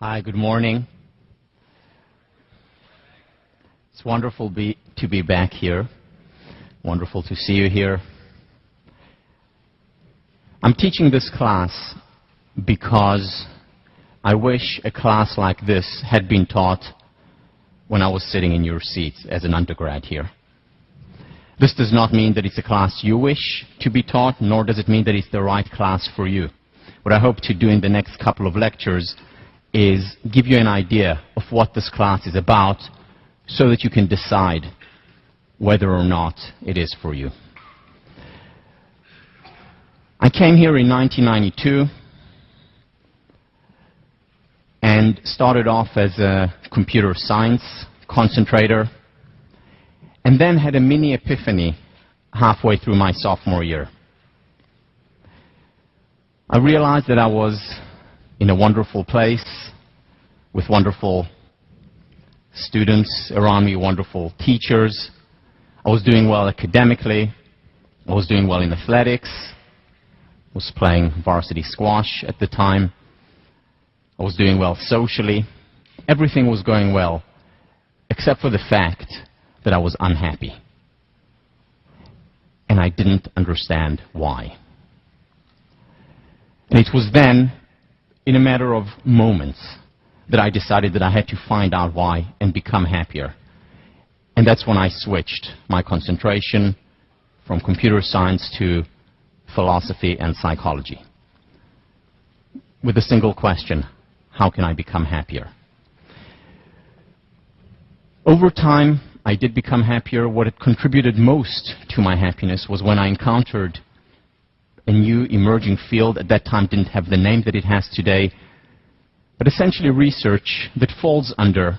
Hi, good morning. It's wonderful to be back here. Wonderful to see you here. I'm teaching this class because I wish a class like this had been taught when I was sitting in your seats as an undergrad here. This does not mean that it's a class you wish to be taught, nor does it mean that it's the right class for you. What I hope to do in the next couple of lectures is give you an idea of what this class is about so that you can decide whether or not it is for you. I came here in 1992 and started off as a computer science concentrator, and then had a mini epiphany halfway through my sophomore year. I realized that I was in a wonderful place with wonderful students around me, wonderful teachers. I was doing well academically. I was doing well in athletics. I was playing varsity squash at the time. I was doing well socially. Everything was going well, except for the fact that I was unhappy. And I didn't understand why. And it was then, in a matter of moments, that I decided that I had to find out why and become happier. And that's when I switched my concentration from computer science to philosophy and psychology, with a single question: how can I become happier? Over time, I did become happier. What had contributed most to my happiness was when I encountered a new emerging field. At that time didn't have the name that it has today, but essentially research that falls under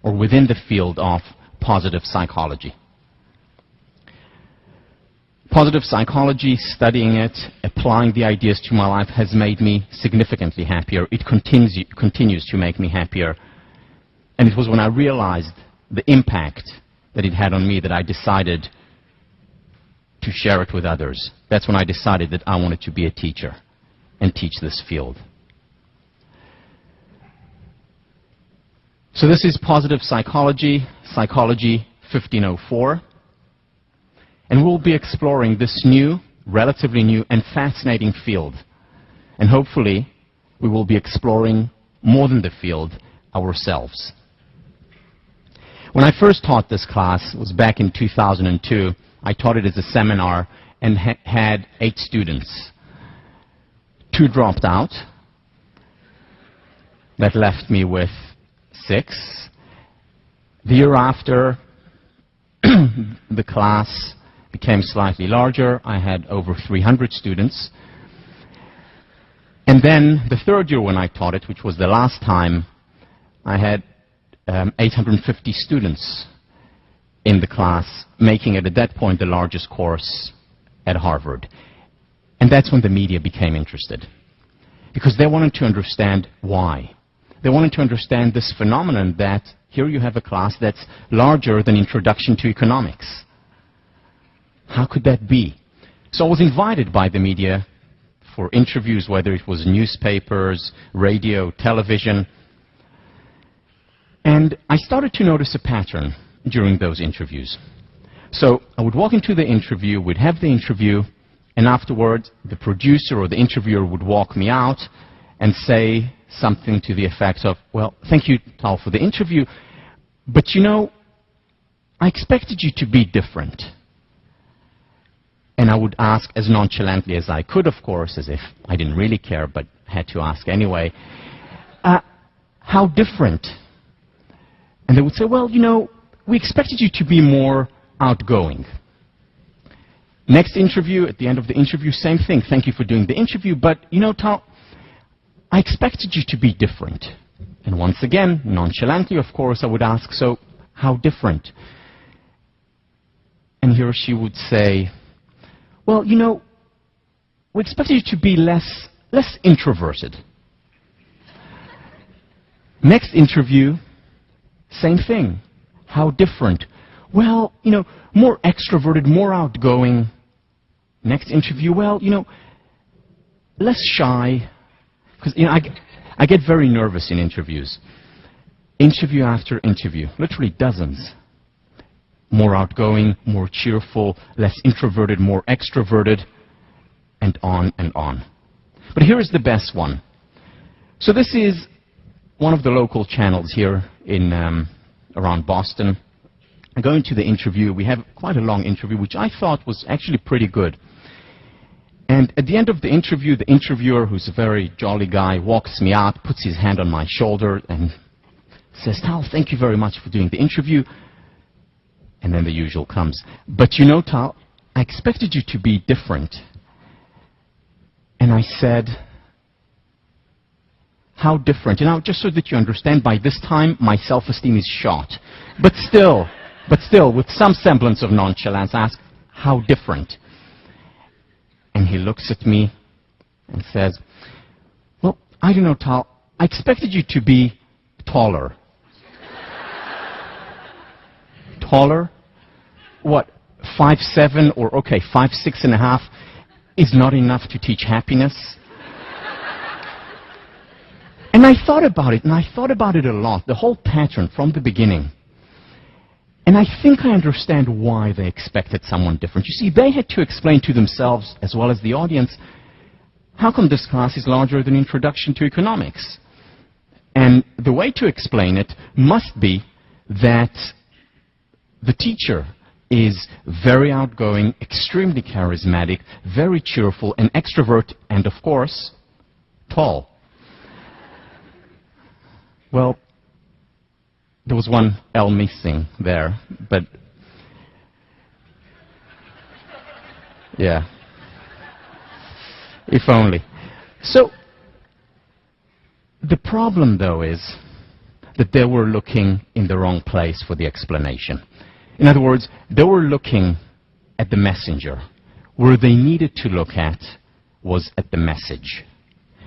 or within the field of positive psychology. Positive psychology, studying it, applying the ideas to my life has made me significantly happier. It continues to make me happier. And it was when I realized the impact that it had on me that I decided to share it with others. That's when I decided that I wanted to be a teacher and teach this field. So this is Positive Psychology, Psychology 1504. And we'll be exploring this new, relatively new, and fascinating field. And hopefully, we will be exploring more than the field, ourselves. When I first taught this class, it was back in 2002, I taught it as a seminar and had 8 students. 2 dropped out. That left me with 6. The year after, the class became slightly larger. I had over 300 students. And then the third year when I taught it, which was the last time, I had 850 students in the class, making it at that point the largest course at Harvard. And that's when the media became interested, because they wanted to understand why. They wanted to understand this phenomenon that here you have a class that's larger than Introduction to Economics. How could that be? So I was invited by the media for interviews, whether it was newspapers, radio, television. And I started to notice a pattern during those interviews. So I would walk into the interview, we'd have the interview, and afterwards the producer or the interviewer would walk me out and say something to the effect of, well, thank you, Tal, for the interview, but you know, I expected you to be different. And I would ask as nonchalantly as I could, of course, as if I didn't really care, but had to ask anyway, how different? And they would say, well, you know, we expected you to be more outgoing. Next interview, at the end of the interview, same thing. Thank you for doing the interview, but, you know, Tal, I expected you to be different. And once again, nonchalantly, of course, I would ask, so how different? And he or she would say, well, you know, we expected you to be less introverted. Next interview, same thing. How different? Well, you know, more extroverted, more outgoing. Next interview, well, you know, less shy. Because, you know, I get very nervous in interviews. Interview after interview, literally dozens. More outgoing, more cheerful, less introverted, more extroverted, and on and on. But here is the best one. So this is one of the local channels here in around Boston. I go into the interview. We have quite a long interview, which I thought was actually pretty good. And at the end of the interview, the interviewer, who's a very jolly guy, walks me out, puts his hand on my shoulder, and says, Tal, thank you very much for doing the interview. And then the usual comes. But you know, Tal, I expected you to be different. And I said, how different? You know, just so that you understand, by this time, my self-esteem is shot. But still, with some semblance of nonchalance, I ask, how different? And he looks at me and says, well, I don't know, Tal, I expected you to be taller. Taller? What, 5'7", or okay, 5'6.5" is not enough to teach happiness? And I thought about it, and I thought about it a lot, the whole pattern from the beginning. And I think I understand why they expected someone different. You see, they had to explain to themselves, as well as the audience, how come this class is larger than Introduction to Economics? And the way to explain it must be that the teacher is very outgoing, extremely charismatic, very cheerful, an extrovert, and of course, tall. Well, there was one L missing there, but yeah, if only. So the problem, though, is that they were looking in the wrong place for the explanation. In other words, they were looking at the messenger. Where they needed to look at was at the message.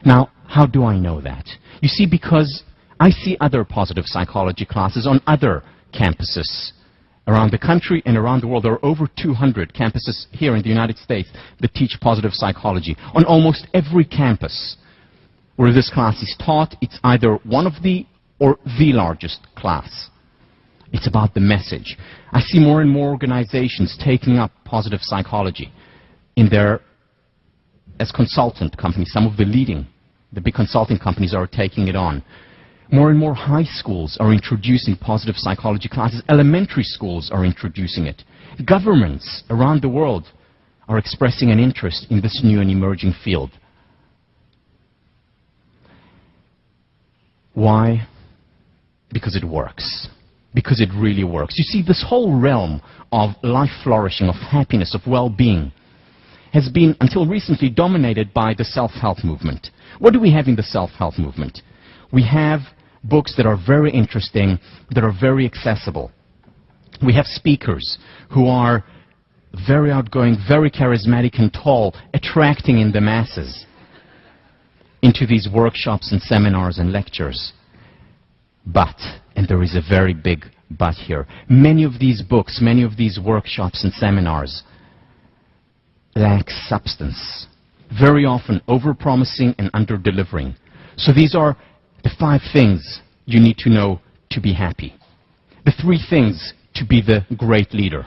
Now, how do I know that? You see, because I see other positive psychology classes on other campuses around the country and around the world. There are over 200 campuses here in the United States that teach positive psychology. On almost every campus where this class is taught, it's either one of the or the largest class. It's about the message. I see more and more organizations taking up positive psychology in their, as consultant companies. Some of the big consulting companies are taking it on. More and more high schools are introducing positive psychology classes. Elementary schools are introducing it. Governments around the world are expressing an interest in this new and emerging field. Why? Because it works. Because it really works. You see, this whole realm of life flourishing, of happiness, of well-being, has been, until recently, dominated by the self-help movement. What do we have in the self-help movement? We have books that are very interesting, that are very accessible. We have speakers who are very outgoing, very charismatic and tall, attracting in the masses into these workshops and seminars and lectures. But, and there is a very big but here, many of these books, many of these workshops and seminars lack substance. Very often over-promising and under-delivering. So these are the 5 things you need to know to be happy. The 3 things to be the great leader.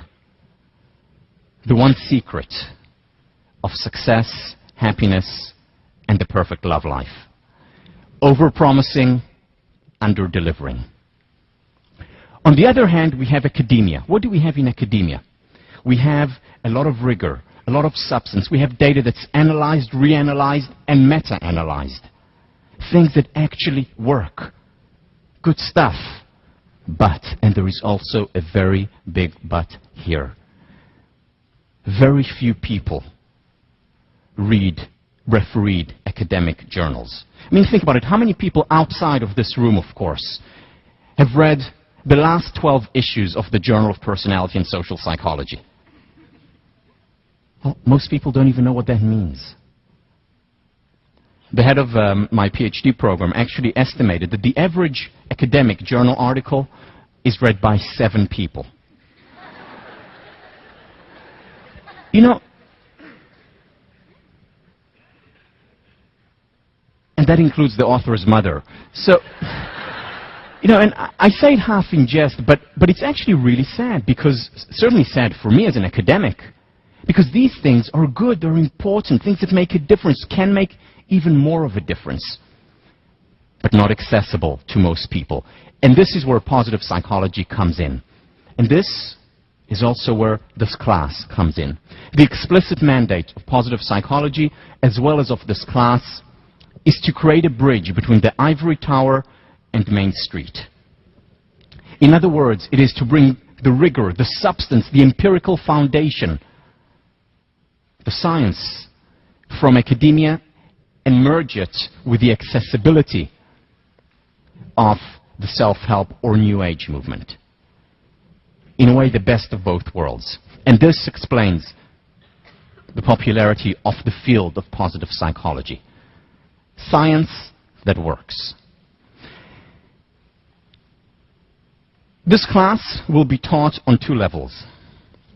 The 1 secret of success, happiness, and the perfect love life. Over-promising, under-delivering. On the other hand, we have academia. What do we have in academia? We have a lot of rigor, a lot of substance. We have data that's analyzed, reanalyzed, and meta-analyzed. Things that actually work. Good stuff. But, and there is also a very big but here, very few people refereed academic journals. I mean, think about it. How many people outside of this room, of course, have read the last 12 issues of the Journal of Personality and Social Psychology? Well, most people don't even know what that means. The head of my PhD program actually estimated that the average academic journal article is read by 7 people. You know, and that includes the author's mother. So, and I say it half in jest, but it's actually really sad, because, certainly sad for me as an academic, because these things are good, they're important, things that make a difference, can make even more of a difference, but not accessible to most people. And this is where positive psychology comes in. And this is also where this class comes in. The explicit mandate of positive psychology, as well as of this class, is to create a bridge between the ivory tower and Main Street. In other words, it is to bring the rigor, the substance, the empirical foundation, the science from academia, and merge it with the accessibility of the self-help or New Age movement. In a way, the best of both worlds. And this explains the popularity of the field of positive psychology. Science that works. This class will be taught on 2 levels.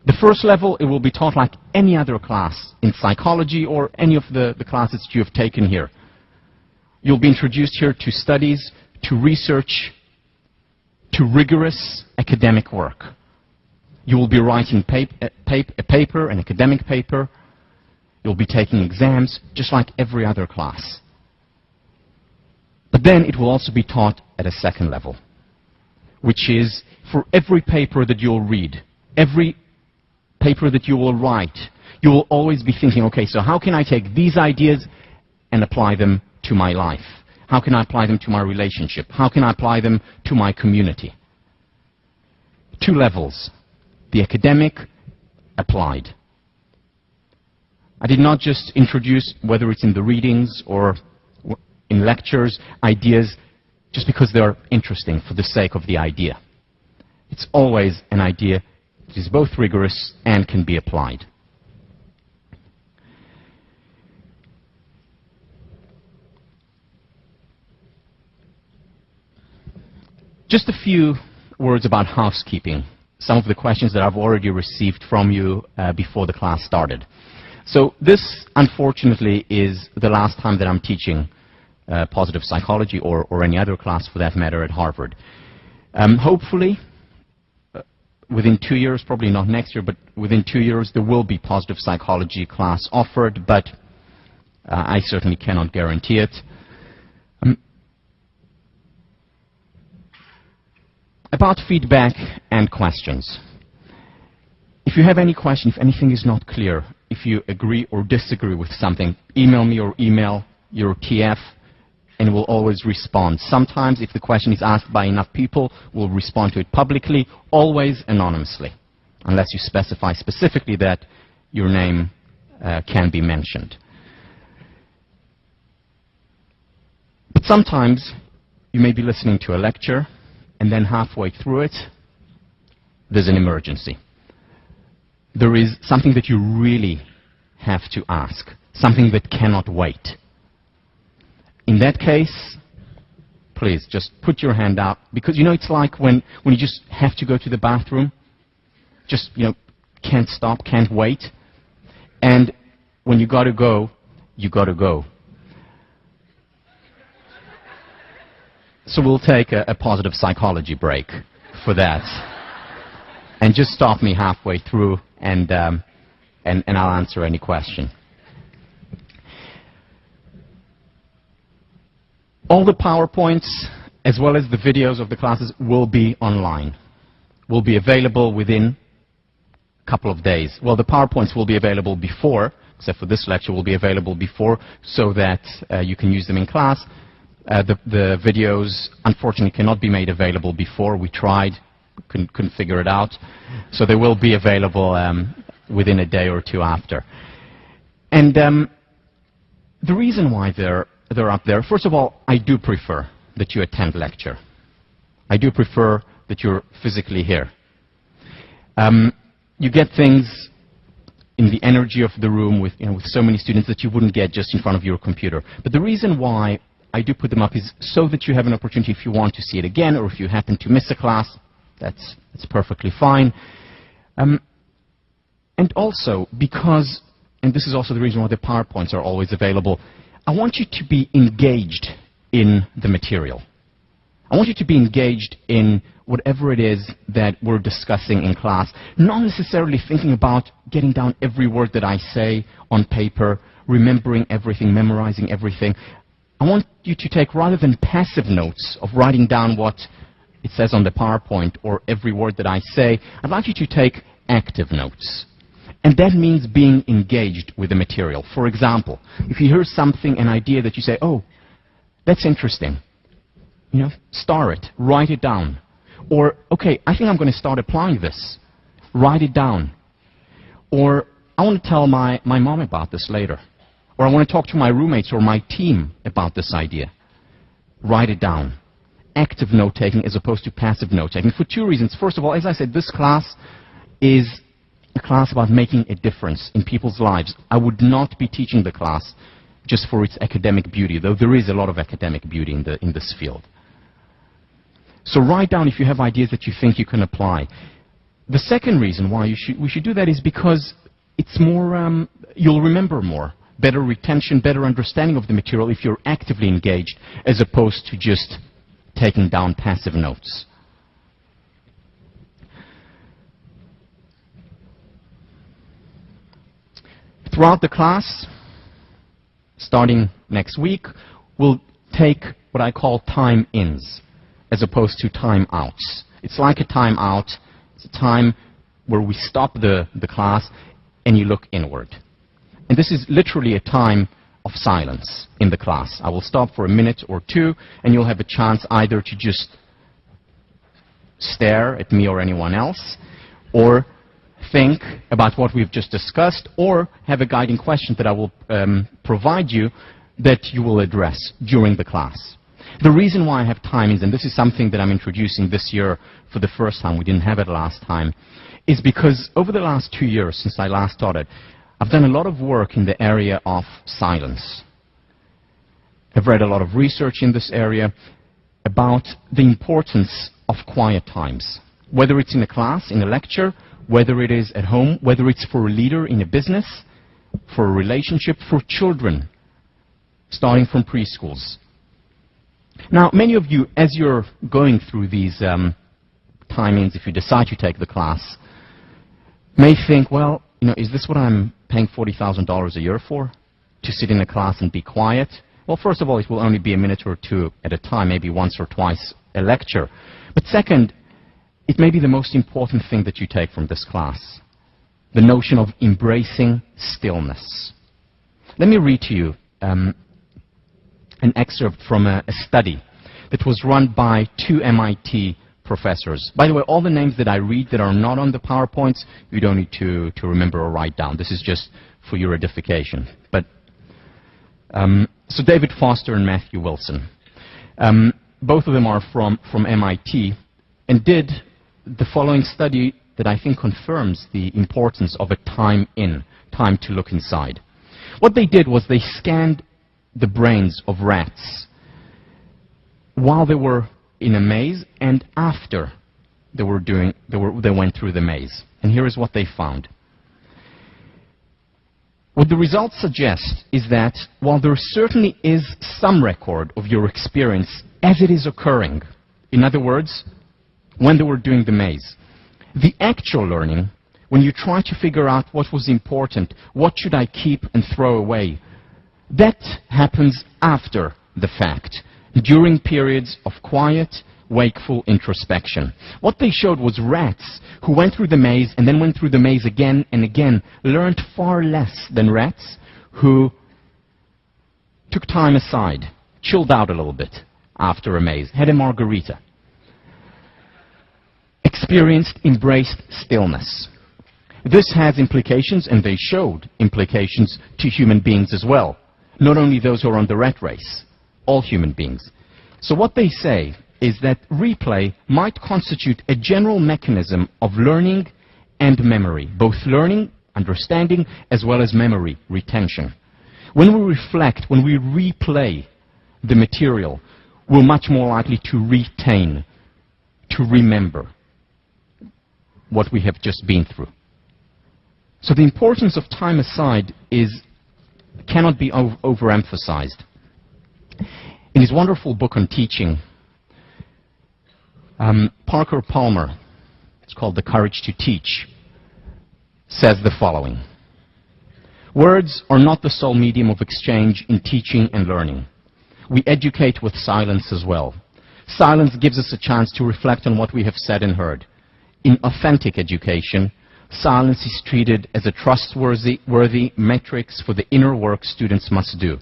The first level, it will be taught like any other class in psychology or any of the classes that you have taken here. You'll be introduced here to studies, to research, to rigorous academic work. You will be writing a paper, an academic paper. You'll be taking exams, just like every other class. But then it will also be taught at a second level, which is for every paper that you'll read, every paper that you will write, you will always be thinking, okay, so how can I take these ideas and apply them to my life? How can I apply them to my relationship? How can I apply them to my community? 2 levels. The academic, applied. I did not just introduce, whether it's in the readings or in lectures, ideas just because they're interesting for the sake of the idea. It's always an idea that is both rigorous and can be applied. Just a few words about housekeeping. Some of the questions that I've already received from you before the class started. So this, unfortunately, is the last time that I'm teaching positive psychology or any other class for that matter at Harvard. Hopefully, within 2 years, probably not next year, but within 2 years, there will be positive psychology class offered, but I certainly cannot guarantee it. About feedback and questions. If you have any question, if anything is not clear, if you agree or disagree with something, email me or email your TF, and we'll always respond. Sometimes, if the question is asked by enough people, we'll respond to it publicly, always anonymously, unless you specify specifically that your name can be mentioned. But sometimes, you may be listening to a lecture, and then halfway through it, there's an emergency. There is something that you really have to ask, something that cannot wait. In that case, please, just put your hand up, because, it's like when you just have to go to the bathroom, just, can't stop, can't wait, and when you gotta go, you gotta go. So we'll take a positive psychology break for that. And just stop me halfway through, and I'll answer any question. All the PowerPoints, as well as the videos of the classes, will be online. Will be available within a couple of days. Well, the PowerPoints will be available before, except for this lecture, will be available before, so that you can use them in class. The videos, unfortunately, cannot be made available before. We tried, couldn't figure it out. So they will be available within a day or two after. And the reason why they're up there, first of all, I do prefer that you attend lecture. I do prefer that you're physically here. You get things in the energy of the room with so many students that you wouldn't get just in front of your computer. But the reason why I do put them up is so that you have an opportunity, if you want to see it again, or if you happen to miss a class, that's perfectly fine. And also because, and this is also the reason why the PowerPoints are always available, I want you to be engaged in the material. I want you to be engaged in whatever it is that we're discussing in class, not necessarily thinking about getting down every word that I say on paper, remembering everything, memorizing everything. I want you to take, rather than passive notes of writing down what it says on the PowerPoint or every word that I say, I'd like you to take active notes. And that means being engaged with the material. For example, if you hear something, an idea that you say, oh, that's interesting, star it, write it down. Or, okay, I think I'm going to start applying this. Write it down. Or, I want to tell my mom about this later. Or I want to talk to my roommates or my team about this idea. Write it down. Active note-taking as opposed to passive note-taking for two reasons. First of all, as I said, this class is a class about making a difference in people's lives. I would not be teaching the class just for its academic beauty, though there is a lot of academic beauty in this field. So write down if you have ideas that you think you can apply. The second reason why we should do that is because it's more, you'll remember more. Better retention, better understanding of the material if you're actively engaged as opposed to just taking down passive notes. Throughout the class, starting next week, we'll take what I call time-ins as opposed to time-outs. It's like a time-out. It's a time where we stop the class and you look inward. And this is literally a time of silence in the class. I will stop for a minute or two, and you'll have a chance either to just stare at me or anyone else, or think about what we've just discussed, or have a guiding question that I will provide you that you will address during the class. The reason why I have timings, and this is something that I'm introducing this year for the first time, we didn't have it last time, is because over the last 2 years since I last taught it, I've done a lot of work in the area of silence. I've read a lot of research in this area about the importance of quiet times, whether it's in a class, in a lecture, whether it is at home, whether it's for a leader in a business, for a relationship, for children, starting from preschools. Now, many of you, as you're going through these timings, if you decide to take the class, may think, well, is this what I'm paying $40,000 a year for? To sit in a class and be quiet? Well, first of all, it will only be a minute or two at a time, maybe once or twice a lecture. But second, it may be the most important thing that you take from this class, the notion of embracing stillness. Let me read to you an excerpt from a study that was run by 2 MIT professors. By the way, all the names that I read that are not on the PowerPoints, you don't need to remember or write down. This is just for your edification. But so David Foster and Matthew Wilson. Both of them are from MIT and did the following study that I think confirms the importance of a time to look inside. What they did was they scanned the brains of rats while they were in a maze and after they went through the maze. And here is what they found. What the results suggest is that while there certainly is some record of your experience as it is occurring, in other words, when they were doing the maze, the actual learning, when you try to figure out what was important, what should I keep and throw away, that happens after the fact, during periods of quiet, wakeful introspection. What they showed was rats who went through the maze and then went through the maze again and again learned far less than rats who took time aside, chilled out a little bit after a maze, had a margarita, experienced, embraced stillness. This has implications, and they showed implications to human beings as well, not only those who are on the rat race, all human beings. So what they say is that replay might constitute a general mechanism of learning and memory, both learning, understanding, as well as memory, retention. When we reflect, when we replay the material, we're much more likely to retain, to remember what we have just been through. So the importance of time aside is cannot be overemphasized. In his wonderful book on teaching, Parker Palmer, it's called The Courage to Teach, says the following: words are not the sole medium of exchange in teaching and learning. We educate with silence as well. Silence gives us a chance to reflect on what we have said and heard. In authentic education, silence is treated as a trustworthy matrix for the inner work students must do,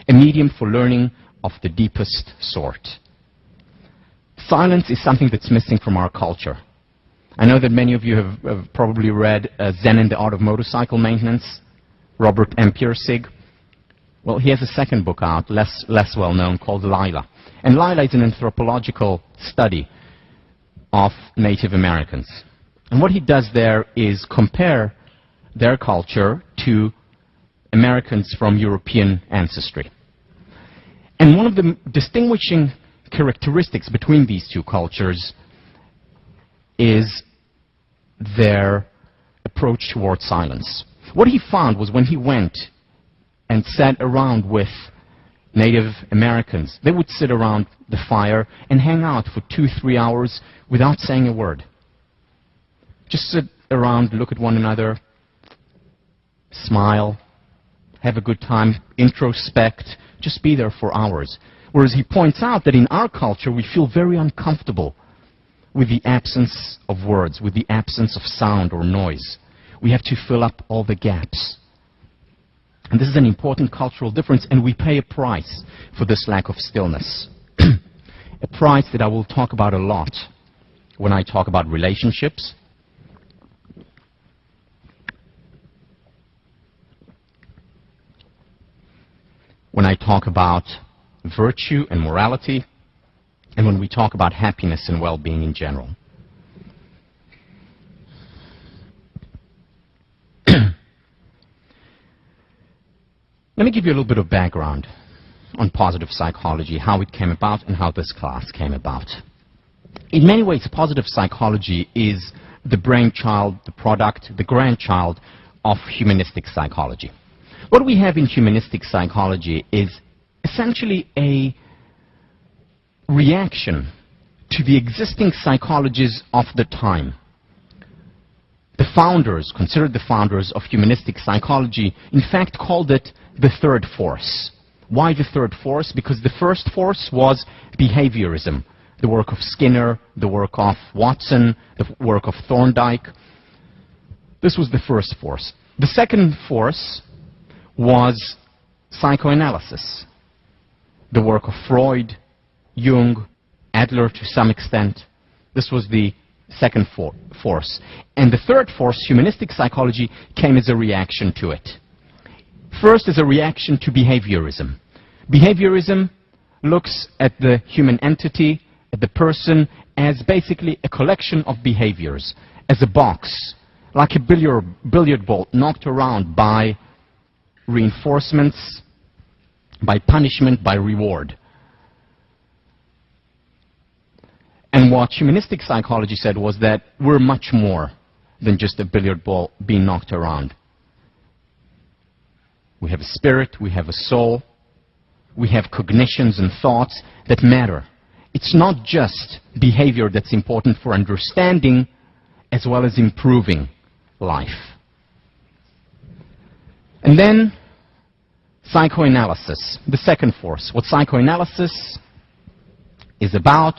a medium for learning of the deepest sort. Silence is something that's missing from our culture. I know that many of you have probably read Zen and the Art of Motorcycle Maintenance, Robert M. Pirsig. Well, he has a second book out, less well known, called Lila. And Lila is an anthropological study of Native Americans. And what he does there is compare their culture to Americans from European ancestry. And one of the distinguishing characteristics between these two cultures is their approach towards silence. What he found was when he went and sat around with Native Americans, they would sit around the fire and hang out for 2-3 hours without saying a word. Just sit around, look at one another, smile, have a good time, introspect, just be there for hours. Whereas he points out that in our culture we feel very uncomfortable with the absence of words, with the absence of sound or noise. We have to fill up all the gaps. And this is an important cultural difference, and we pay a price for this lack of stillness. A price that I will talk about a lot when I talk about relationships, when I talk about virtue and morality, and when we talk about happiness and well-being in general. Let me give you a little bit of background on positive psychology, how it came about and how this class came about. In many ways, positive psychology is the brainchild, the product, the grandchild of humanistic psychology. What we have in humanistic psychology is essentially a reaction to the existing psychologies of the time. The founders, considered the founders of humanistic psychology, in fact called it the third force. Why the third force? Because the first force was behaviorism, the work of Skinner, the work of Watson, the work of Thorndike. This was the first force. The second force was psychoanalysis, the work of Freud, Jung, Adler to some extent. This was the second force. And the third force, humanistic psychology, came as a reaction to it. First, as a reaction to behaviorism. Behaviorism looks at the human entity, at the person, as basically a collection of behaviors, as a box, like a billiard ball knocked around by reinforcements, by punishment, by reward. And what humanistic psychology said was that we're much more than just a billiard ball being knocked around. We have a spirit, we have a soul, we have cognitions and thoughts that matter. It's not just behavior that's important for understanding as well as improving life. And then psychoanalysis, the second force. What psychoanalysis is about,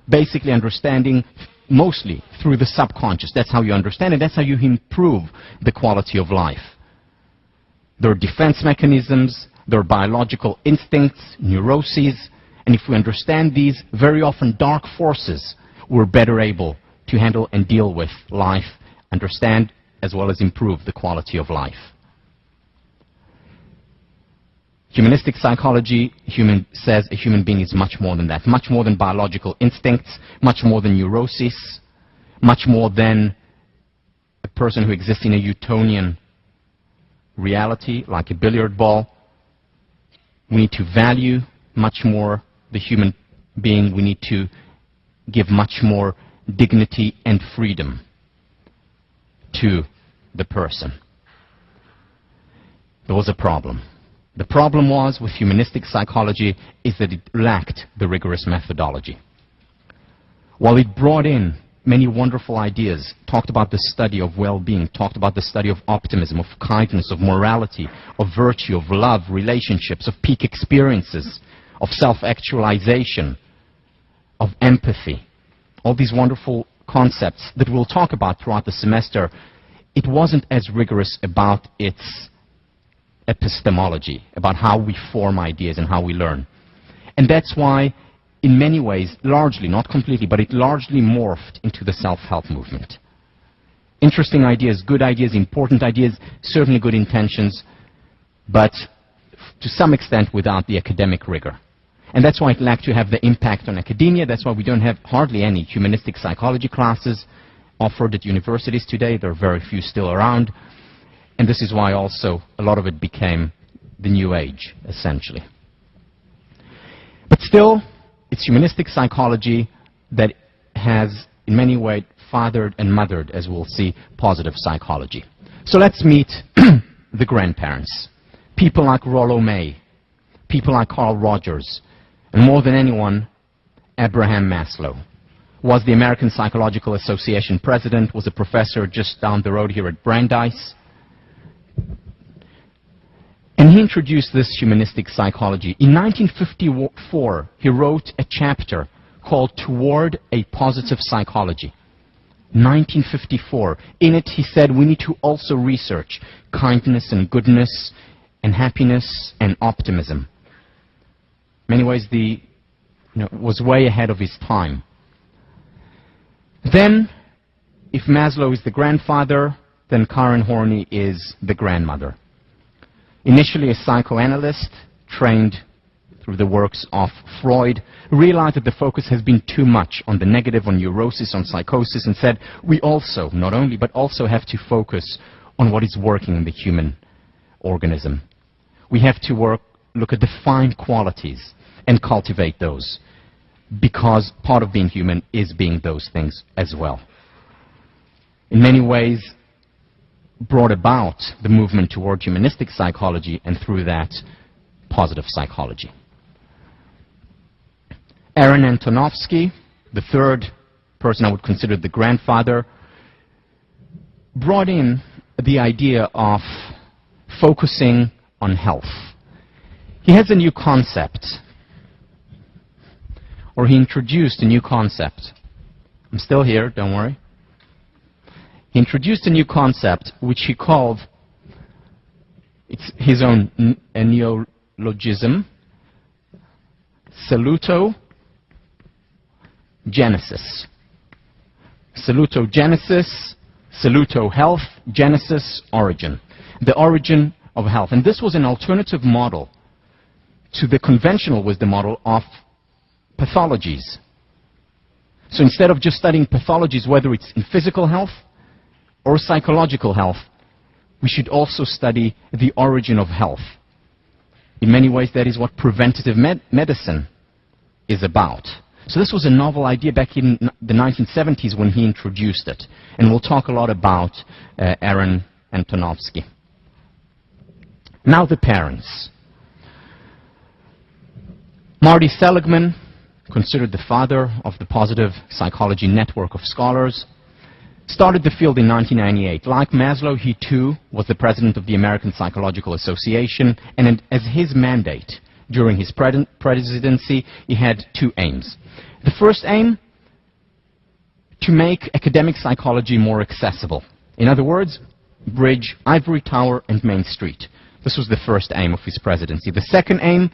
basically understanding mostly through the subconscious. That's how you understand it. That's how you improve the quality of life. There are defense mechanisms, there are biological instincts, neuroses, and if we understand these very often dark forces, we're better able to handle and deal with life, understand as well as improve the quality of life. Humanistic psychology says a human being is much more than that, much more than biological instincts, much more than neuroses, much more than a person who exists in a Newtonian reality, like a billiard ball. We need to value much more the human being. We need to give much more dignity and freedom to the person. There was a problem. The problem was with humanistic psychology is that it lacked the rigorous methodology. While it brought in many wonderful ideas, talked about the study of well-being, talked about the study of optimism, of kindness, of morality, of virtue, of love, relationships, of peak experiences, of self-actualization, of empathy, all these wonderful concepts that we'll talk about throughout the semester, it wasn't as rigorous about its epistemology, about how we form ideas and how we learn. And that's why, in many ways, largely, not completely, but it largely morphed into the self-help movement. Interesting ideas, good ideas, important ideas, certainly good intentions, but to some extent without the academic rigor. And that's why it lacked to have the impact on academia. That's why we don't have hardly any humanistic psychology classes offered at universities today. There are very few still around. And this is why also a lot of it became the New Age, essentially. But still, it's humanistic psychology that has, in many ways, fathered and mothered, as we'll see, positive psychology. So let's meet the grandparents. People like Rollo May, people like Carl Rogers, and more than anyone, Abraham Maslow. Was the American Psychological Association president, was a professor just down the road here at Brandeis. And he introduced this humanistic psychology. In 1954, he wrote a chapter called Toward a Positive Psychology. 1954. In it, he said we need to also research kindness and goodness and happiness and optimism. In many ways, was way ahead of his time. Then, if Maslow is the grandfather, then Karen Horney is the grandmother. Initially a psychoanalyst, trained through the works of Freud, realized that the focus has been too much on the negative, on neurosis, on psychosis, and said we also, not only, but also have to focus on what is working in the human organism. We have to look at the fine qualities and cultivate those, because part of being human is being those things as well. In many ways, brought about the movement toward humanistic psychology, and through that, positive psychology. Aaron Antonovsky, the third person I would consider the grandfather, brought in the idea of focusing on health. He has a new concept, or he introduced a new concept. I'm still here, don't worry. He introduced a new concept which he called, it's his own neologism, salutogenesis. Salutogenesis, saluto health, genesis, origin. The origin of health. And this was an alternative model to the conventional wisdom model of pathologies. So instead of just studying pathologies, whether it's in physical health or psychological health, we should also study the origin of health. In many ways, that is what preventative medicine is about. So this was a novel idea back in the 1970s when he introduced it. And we'll talk a lot about Aaron Antonovsky. Now the parents. Marty Seligman, considered the father of the positive psychology network of scholars, started the field in 1998. Like Maslow, he too was the president of the American Psychological Association, and as his mandate during his presidency, he had two aims. The first aim, to make academic psychology more accessible. In other words, bridge Ivory Tower and Main Street. This was the first aim of his presidency. The second aim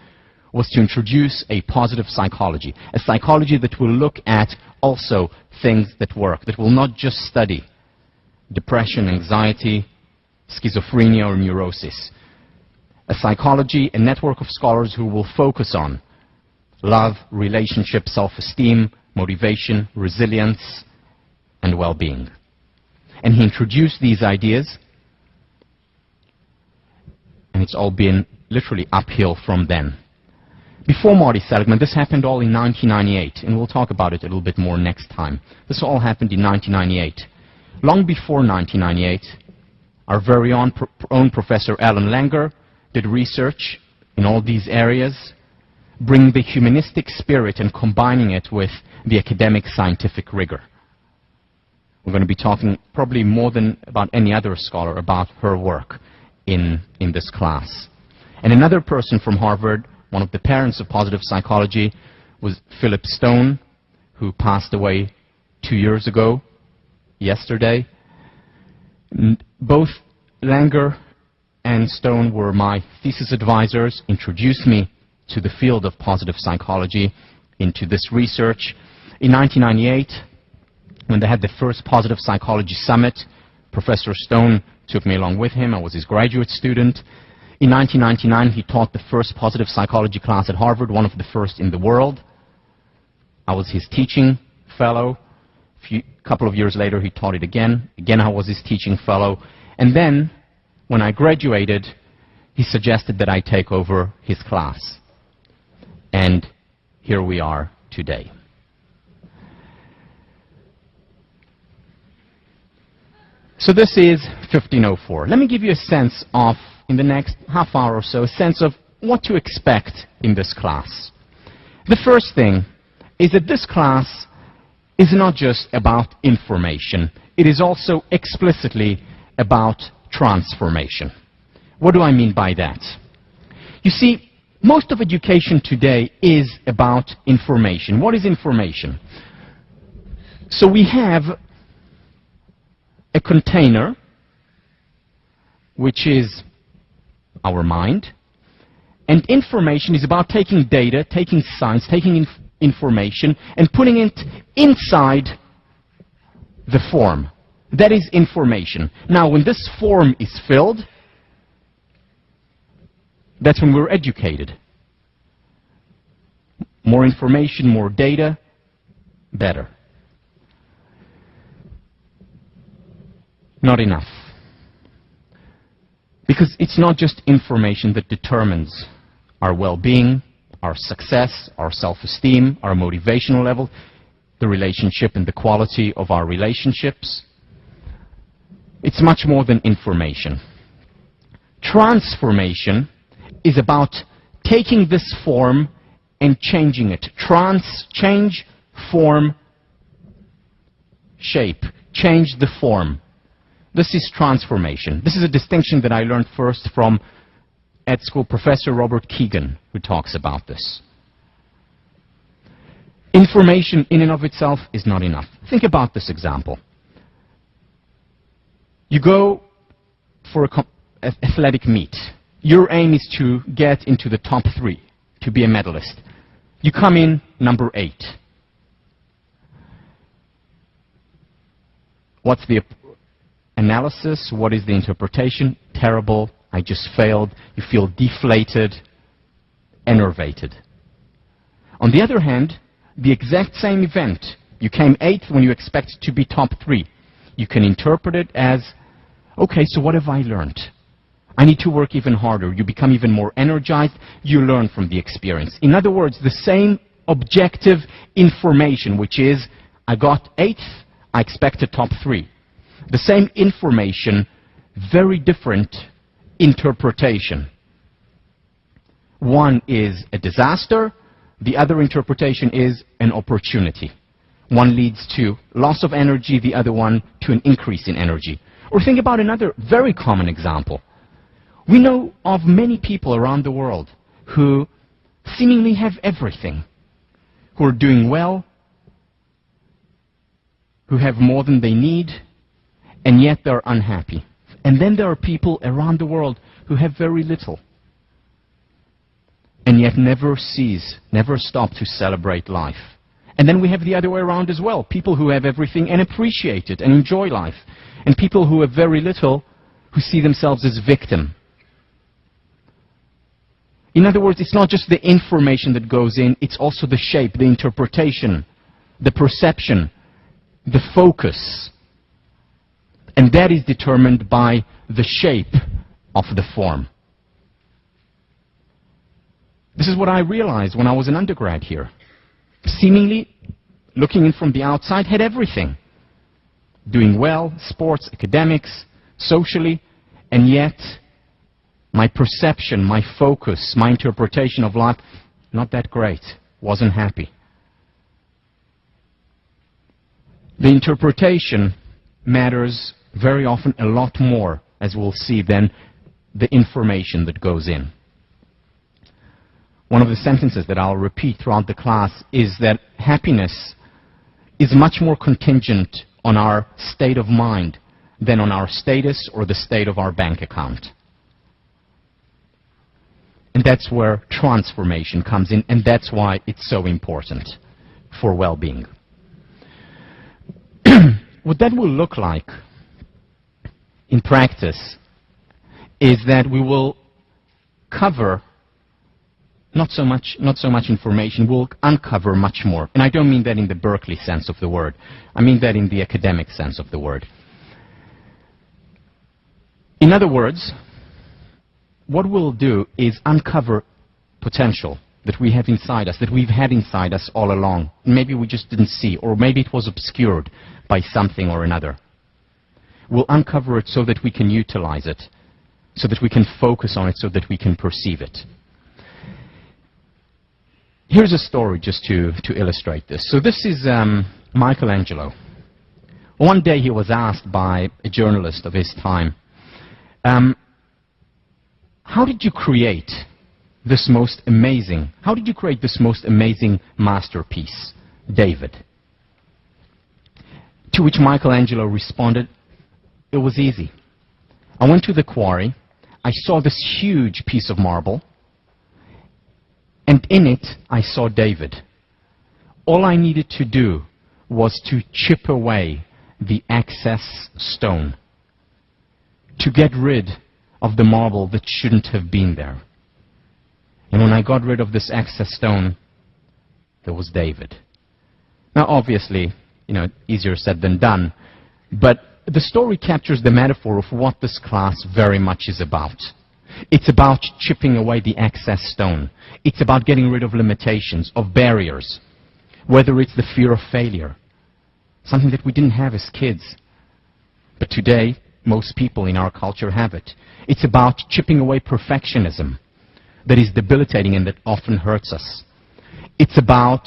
was to introduce a positive psychology, a psychology that will look at also things that work, that will not just study depression, anxiety, schizophrenia, or neurosis. A psychology, a network of scholars who will focus on love, relationship, self-esteem, motivation, resilience, and well-being. And he introduced these ideas, and it's all been literally uphill from then. Before Marty Seligman, this happened all in 1998, and we'll talk about it a little bit more next time. This all happened in 1998. Long before 1998, our very own Professor Alan Langer did research in all these areas, bring the humanistic spirit and combining it with the academic scientific rigor. We're going to be talking probably more than about any other scholar about her work in this class. And another person from Harvard, one of the parents of positive psychology, was Philip Stone, who passed away 2 years ago, yesterday. Both Langer and Stone were my thesis advisors, introduced me to the field of positive psychology, into this research. In 1998, when they had the first Positive Psychology Summit, Professor Stone took me along with him. I was his graduate student. In 1999, he taught the first positive psychology class at Harvard, one of the first in the world. I was his teaching fellow. A couple of years later, he taught it again. Again, I was his teaching fellow. And then, when I graduated, he suggested that I take over his class. And here we are today. So this is 1504. Let me give you a sense of, in the next half hour or so, a sense of what to expect in this class. The first thing is that this class is not just about information. It is also explicitly about transformation. What do I mean by that? You see, most of education today is about information. What is information? So we have a container, which is our mind, and information is about taking data, taking science, taking information, and putting it inside the form. That is information. Now, when this form is filled, that's when we're educated. More information, more data, better. Not enough. Because it's not just information that determines our well-being, our success, our self-esteem, our motivational level, the relationship and the quality of our relationships. It's much more than information. Transformation is about taking this form and changing it. Change, form, shape. Change the form. This is transformation. This is a distinction that I learned first from at school Professor Robert Keegan, who talks about this. Information in and of itself is not enough. Think about this example. You go for an athletic meet. Your aim is to get into the top 3, to be a medalist. You come in number 8. What's the analysis? What is the interpretation? Terrible. I just failed. You feel deflated, enervated. On the other hand, the exact same event, you came 8th when you expected to be top 3. You can interpret it as, okay, so what have I learned? I need to work even harder. You become even more energized. You learn from the experience. In other words, the same objective information, which is, I got 8th, I expected top 3. The same information, very different interpretation. One is a disaster, the other interpretation is an opportunity. One leads to loss of energy, the other one to an increase in energy. Or think about another very common example. We know of many people around the world who seemingly have everything, who are doing well, who have more than they need, and yet they're unhappy. And then there are people around the world who have very little, and yet never stop to celebrate life. And then we have the other way around as well, people who have everything and appreciate it and enjoy life, and people who have very little who see themselves as victim. In other words, it's not just the information that goes in, it's also the shape, the interpretation, the perception, the focus. And that is determined by the shape of the form. This is what I realized when I was an undergrad here. Seemingly, looking in from the outside, had everything. Doing well, sports, academics, socially, and yet my perception, my focus, my interpretation of life, not that great. Wasn't happy. The interpretation matters very often a lot more, as we'll see, than the information that goes in. One of the sentences that I'll repeat throughout the class is that happiness is much more contingent on our state of mind than on our status or the state of our bank account. And that's where transformation comes in, and that's why it's so important for well-being. What that will look like in practice is that we will cover not so much information, we'll uncover much more. And I don't mean that in the Berkeley sense of the word. I mean that in the academic sense of the word. In other words, what we'll do is uncover potential that we have inside us, that we've had inside us all along. Maybe we just didn't see, or maybe it was obscured by something or another. We'll uncover it so that we can utilize it, so that we can focus on it, so that we can perceive it. Here's a story just to illustrate this. So this is Michelangelo. One day he was asked by a journalist of his time, how did you create this most amazing masterpiece, David? To which Michelangelo responded, it was easy. I went to the quarry, I saw this huge piece of marble, and in it I saw David. All I needed to do was to chip away the excess stone, to get rid of the marble that shouldn't have been there. And when I got rid of this excess stone, there was David. Now obviously, easier said than done, but the story captures the metaphor of what this class very much is about. It's about chipping away the excess stone. It's about getting rid of limitations, of barriers, whether it's the fear of failure, something that we didn't have as kids, but today most people in our culture have it. It's about chipping away perfectionism that is debilitating and that often hurts us. It's about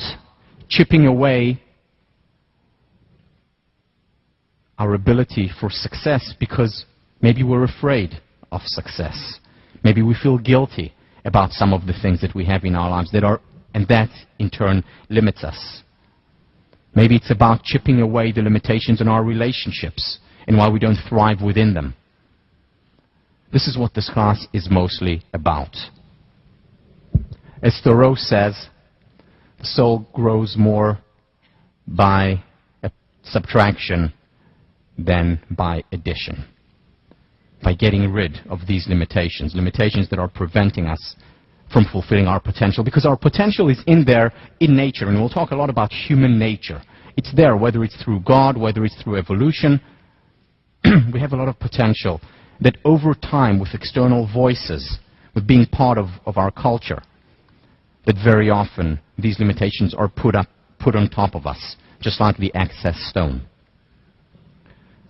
chipping away our ability for success because maybe we're afraid of success. Maybe we feel guilty about some of the things that we have in our lives and that in turn limits us. Maybe it's about chipping away the limitations in our relationships and why we don't thrive within them. This is what this class is mostly about. As Thoreau says, the soul grows more by subtraction than by addition. By getting rid of these limitations that are preventing us from fulfilling our potential, because our potential is in there in nature, and we'll talk a lot about human nature. It's there, whether it's through God, whether it's through evolution. We have a lot of potential that over time, with external voices, with being part of our culture, that very often these limitations are put on top of us, just like the excess stone.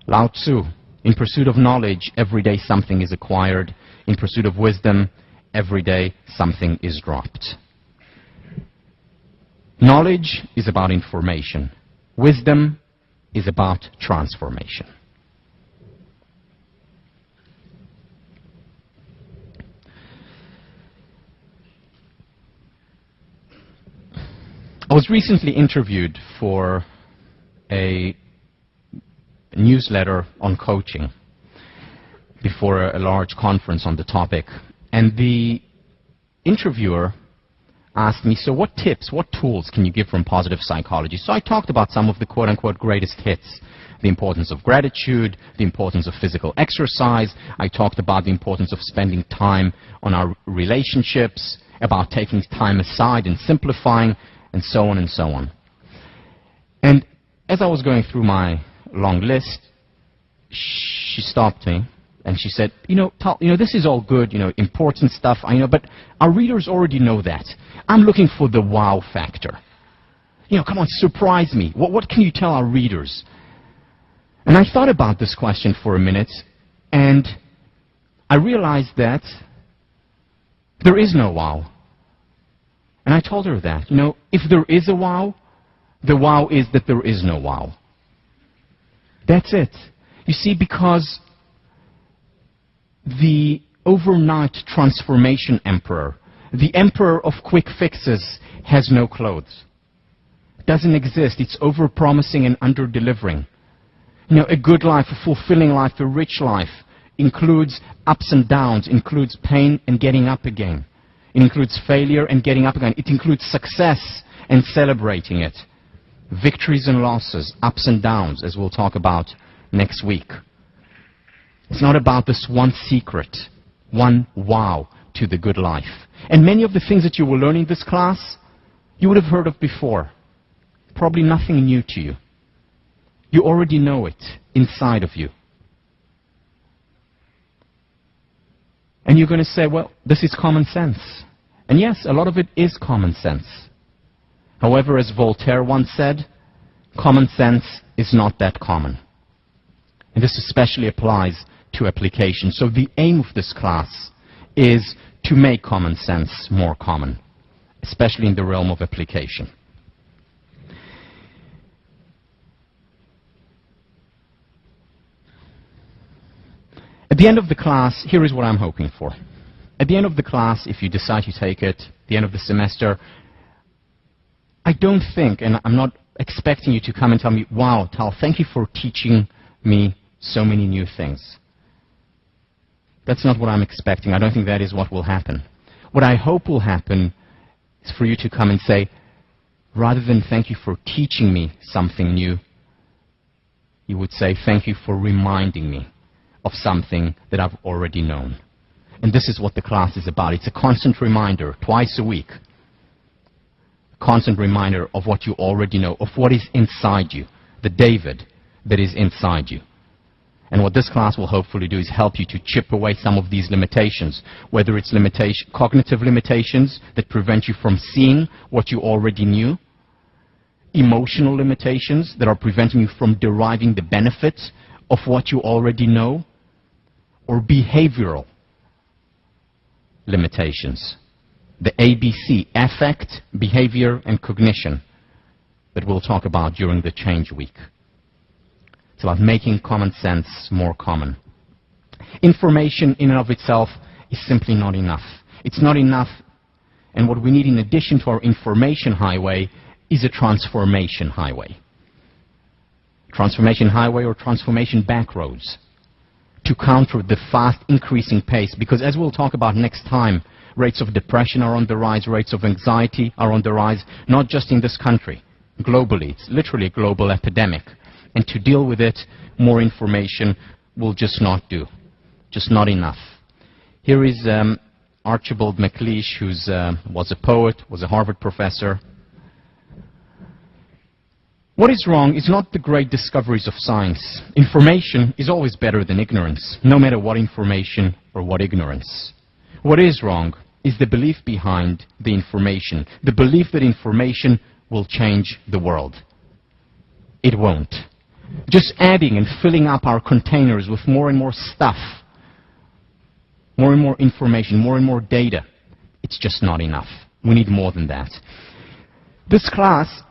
Lao Tzu, in pursuit of knowledge, every day something is acquired. In pursuit of wisdom, every day something is dropped. Knowledge is about information. Wisdom is about transformation. I was recently interviewed for a newsletter on coaching before a large conference on the topic. And the interviewer asked me, so what tips, what tools can you give from positive psychology? So I talked about some of the quote-unquote greatest hits. The importance of gratitude, the importance of physical exercise. I talked about the importance of spending time on our relationships, about taking time aside and simplifying, and so on and so on. And as I was going through my long list, she stopped me and she said, Tal, this is all good, important stuff, I know, but our readers already know that. I'm looking for the wow factor. Come on, surprise me. What can you tell our readers? And I thought about this question for a minute, and I realized that There is no wow. And I told her that. You know, if there is a wow, the wow is that there is no wow. That's it. You see, because the overnight transformation emperor, the emperor of quick fixes, has no clothes. Doesn't exist. It's over-promising and under-delivering. You know, a good life, a fulfilling life, a rich life includes ups and downs, includes pain and getting up again. It includes failure and getting up again. It includes success and celebrating it. Victories and losses, ups and downs, as we'll talk about next week. It's not about this one secret, one wow to the good life. And many of the things that you will learn in this class, you would have heard of before. Probably nothing new to you. You already know it inside of you. And you're going to say, well, this is common sense. And yes, a lot of it is common sense. However, as Voltaire once said, common sense is not that common. And this especially applies to application. So the aim of this class is to make common sense more common, especially in the realm of application. At the end of the class, here is what I'm hoping for. At the end of the class, if you decide to take it, at the end of the semester, I don't think, and I'm not expecting you to come and tell me, wow, Tal, thank you for teaching me so many new things. That's not what I'm expecting. I don't think that is what will happen. What I hope will happen is for you to come and say, rather than thank you for teaching me something new, you would say, thank you for reminding me of something that I've already known. And this is what the class is about. It's a constant reminder, twice a week. A constant reminder of what you already know, of what is inside you, the David that is inside you. And what this class will hopefully do is help you to chip away some of these limitations, whether it's cognitive limitations that prevent you from seeing what you already knew, emotional limitations that are preventing you from deriving the benefits of what you already know, or behavioral limitations. The ABC, affect, behavior, and cognition, that we'll talk about during the change week. It's about making common sense more common. Information in and of itself is simply not enough. It's not enough, and what we need in addition to our information highway is a transformation highway. Transformation highway or transformation back roads to counter the fast increasing pace, because as we'll talk about next time, rates of depression are on the rise, rates of anxiety are on the rise, not just in this country, globally. It's literally a global epidemic. And to deal with it, more information will just not do, just not enough. Here is Archibald MacLeish, who was a poet, was a Harvard professor. What is wrong is not the great discoveries of science. Information is always better than ignorance, no matter what information or what ignorance. What is wrong is the belief behind the information, the belief that information will change the world. It won't. Just adding and filling up our containers with more and more stuff, more and more information, more and more data, it's just not enough. We need more than that. This class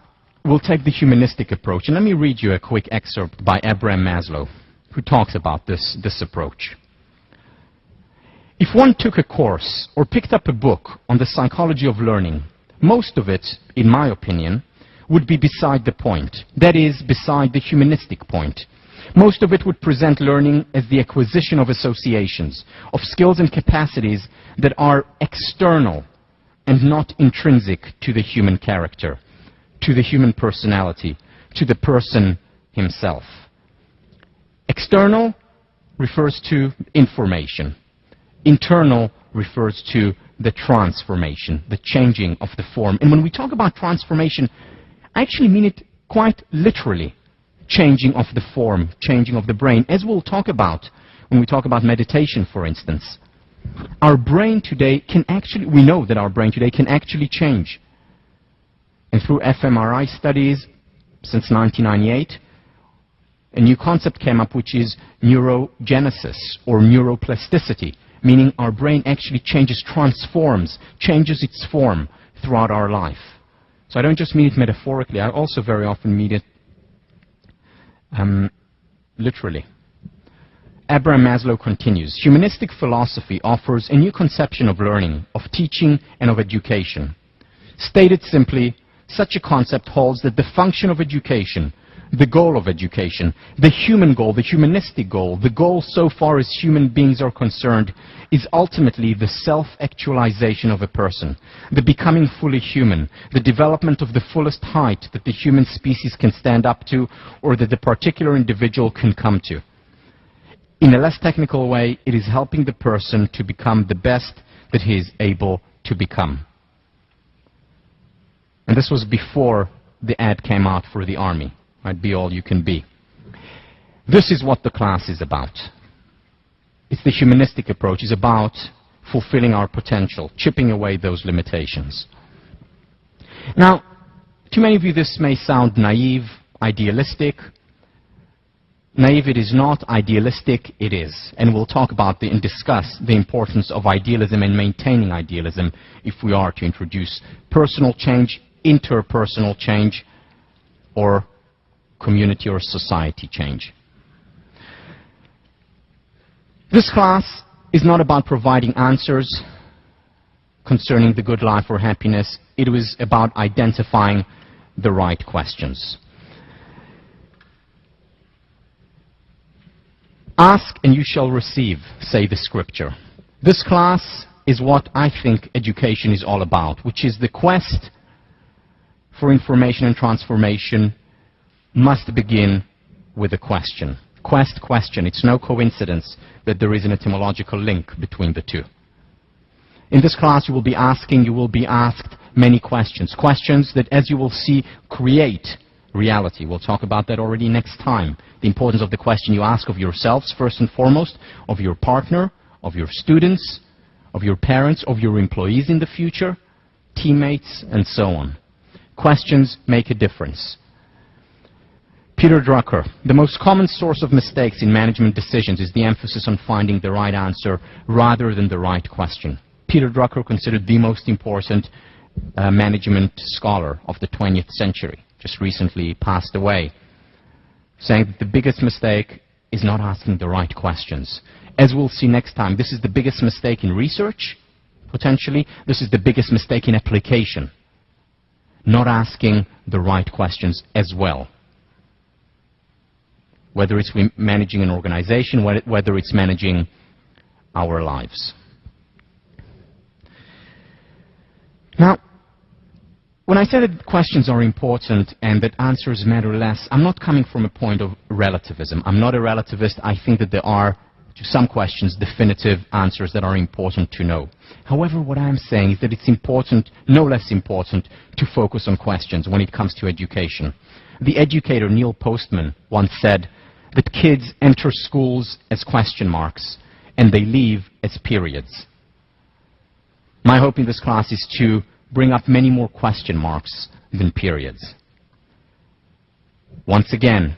will take the humanistic approach. And let me read you a quick excerpt by Abraham Maslow, who talks about this approach. If one took a course or picked up a book on the psychology of learning, most of it, in my opinion, would be beside the point. That is, beside the humanistic point. Most of it would present learning as the acquisition of associations, of skills and capacities that are external and not intrinsic to the human character, to the human personality, to the person himself. External refers to information. Internal refers to the transformation, the changing of the form. And when we talk about transformation, I actually mean it quite literally. Changing of the form, changing of the brain, as we'll talk about when we talk about meditation, for instance. Our brain today can actually, we know that our brain today can actually change. And through fMRI studies since 1998, a new concept came up, which is neurogenesis or neuroplasticity, meaning our brain actually transforms, changes its form throughout our life. So I don't just mean it metaphorically, I also very often mean it literally. Abraham Maslow continues, humanistic philosophy offers a new conception of learning, of teaching, and of education. Stated simply, such a concept holds that the function of education, the goal of education, the human goal, the humanistic goal, the goal so far as human beings are concerned, is ultimately the self-actualization of a person, the becoming fully human, the development of the fullest height that the human species can stand up to or that the particular individual can come to. In a less technical way, it is helping the person to become the best that he is able to become. And this was before the ad came out for the army. Right? Be all you can be. This is what the class is about. It's the humanistic approach. It's about fulfilling our potential, chipping away those limitations. Now, to many of you this may sound naive, idealistic. Naive it is not, idealistic it is. And we'll talk about and discuss the importance of idealism and maintaining idealism if we are to introduce personal change, interpersonal change, or community or society change. This class is not about providing answers concerning the good life or happiness. It was about identifying the right questions. Ask and you shall receive, say the scripture. This class is what I think education is all about, which is the quest for information and transformation must begin with a question. Quest, question. It's no coincidence that there is an etymological link between the two. In this class you will be asked many questions. Questions that, as you will see, create reality. We'll talk about that already next time. The importance of the question you ask of yourselves, first and foremost, of your partner, of your students, of your parents, of your employees in the future, teammates, and so on. Questions make a difference. Peter Drucker, the most common source of mistakes in management decisions is the emphasis on finding the right answer rather than the right question. Peter Drucker, considered the most important management scholar of the 20th century, just recently passed away, saying that the biggest mistake is not asking the right questions. As we'll see next time, this is the biggest mistake in research, potentially. This is the biggest mistake in application. Not asking the right questions as well. Whether it's managing an organization, whether it's managing our lives. Now, when I say that questions are important and that answers matter less, I'm not coming from a point of relativism. I'm not a relativist. I think that there are, to some questions, definitive answers that are important to know. However, what I'm saying is that it's important, no less important, to focus on questions when it comes to education. The educator Neil Postman once said that kids enter schools as question marks and they leave as periods. My hope in this class is to bring up many more question marks than periods. Once again,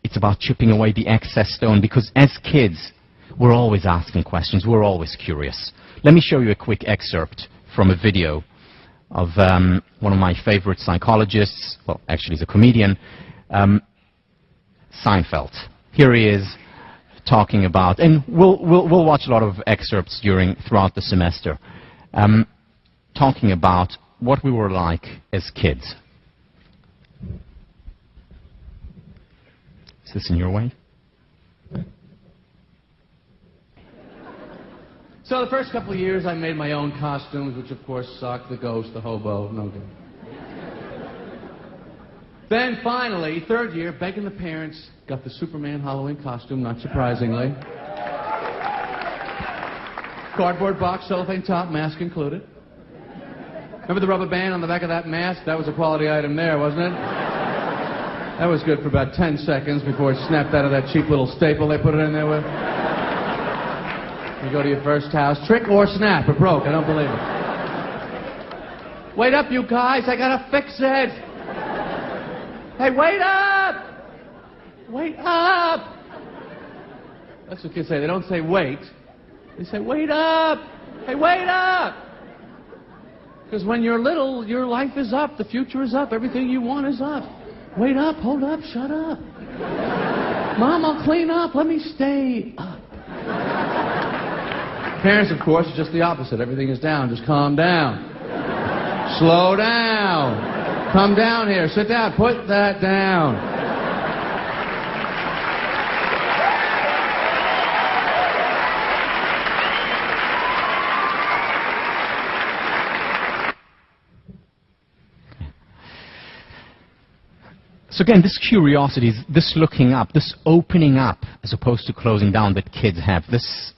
it's about chipping away the excess stone, because as kids, we're always asking questions, we're always curious. Let me show you a quick excerpt from a video of one of my favorite psychologists, well, actually he's a comedian, Seinfeld. Here he is talking about, and we'll watch a lot of excerpts throughout the semester, talking about what we were like as kids. Is this in your way? So the first couple of years I made my own costumes, which of course sucked. The ghost, the hobo, no good. Then finally, third year, begging the parents, got the Superman Halloween costume, not surprisingly. Cardboard box, cellophane top, mask included. Remember the rubber band on the back of that mask? That was a quality item there, wasn't it? That was good for about 10 seconds before it snapped out of that cheap little staple they put it in there with. You go to your first house, trick or snap, it broke, I don't believe it. Wait up, you guys, I gotta fix it. Hey, wait up! Wait up! That's what kids say, they don't say wait. They say, wait up! Hey, wait up! Because when you're little, your life is up, the future is up, everything you want is up. Wait up, hold up, shut up. Mom, I'll clean up, let me stay up. Parents, of course, are just the opposite. Everything is down, just calm down. Slow down. Come down here, sit down, put that down. So again, this curiosity, this looking up, this opening up, as opposed to closing down that kids have, this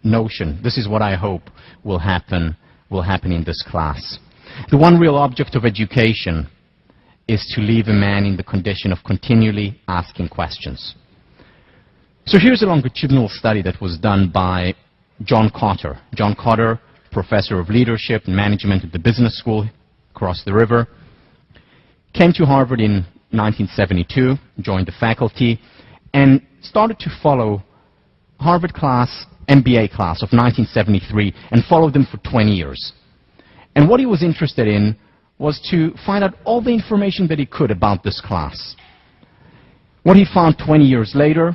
notion, this is what I hope will happen in this class. The one real object of education is to leave a man in the condition of continually asking questions. So here's a longitudinal study that was done by John Cotter. John Cotter, professor of leadership and management at the business school across the river, came to Harvard in 1972, joined the faculty, and started to follow Harvard class, MBA class of 1973, and followed them for 20 years. And what he was interested in was to find out all the information that he could about this class. What he found 20 years later,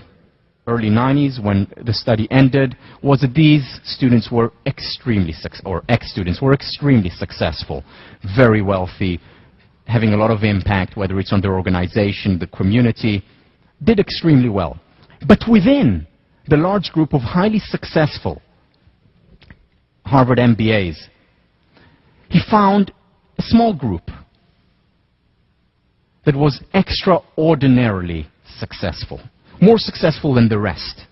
early 90s, when the study ended, was that these students were ex-students were extremely successful, very wealthy, having a lot of impact, whether it's on their organization, the community, did extremely well. But within the large group of highly successful Harvard MBAs, he found a small group that was extraordinarily successful, more successful than the rest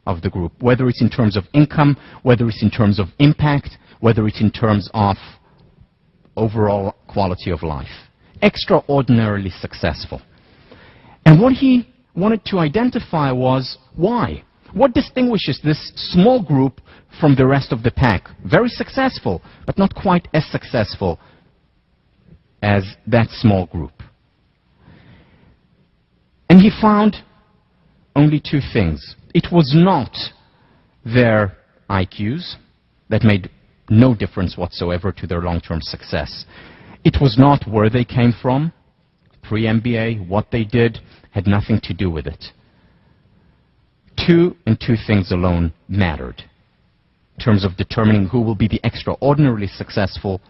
of the group, whether it's in terms of income, whether it's in terms of impact, whether it's in terms of overall quality of life. Extraordinarily successful. And what he wanted to identify was why. What distinguishes this small group from the rest of the pack? Very successful, but not quite as successful as that small group. And he found only two things. It was not their IQs that made no difference whatsoever to their long-term success. It was not where they came from, pre-MBA, what they did, had nothing to do with it. Two things alone mattered in terms of determining who will be the extraordinarily successful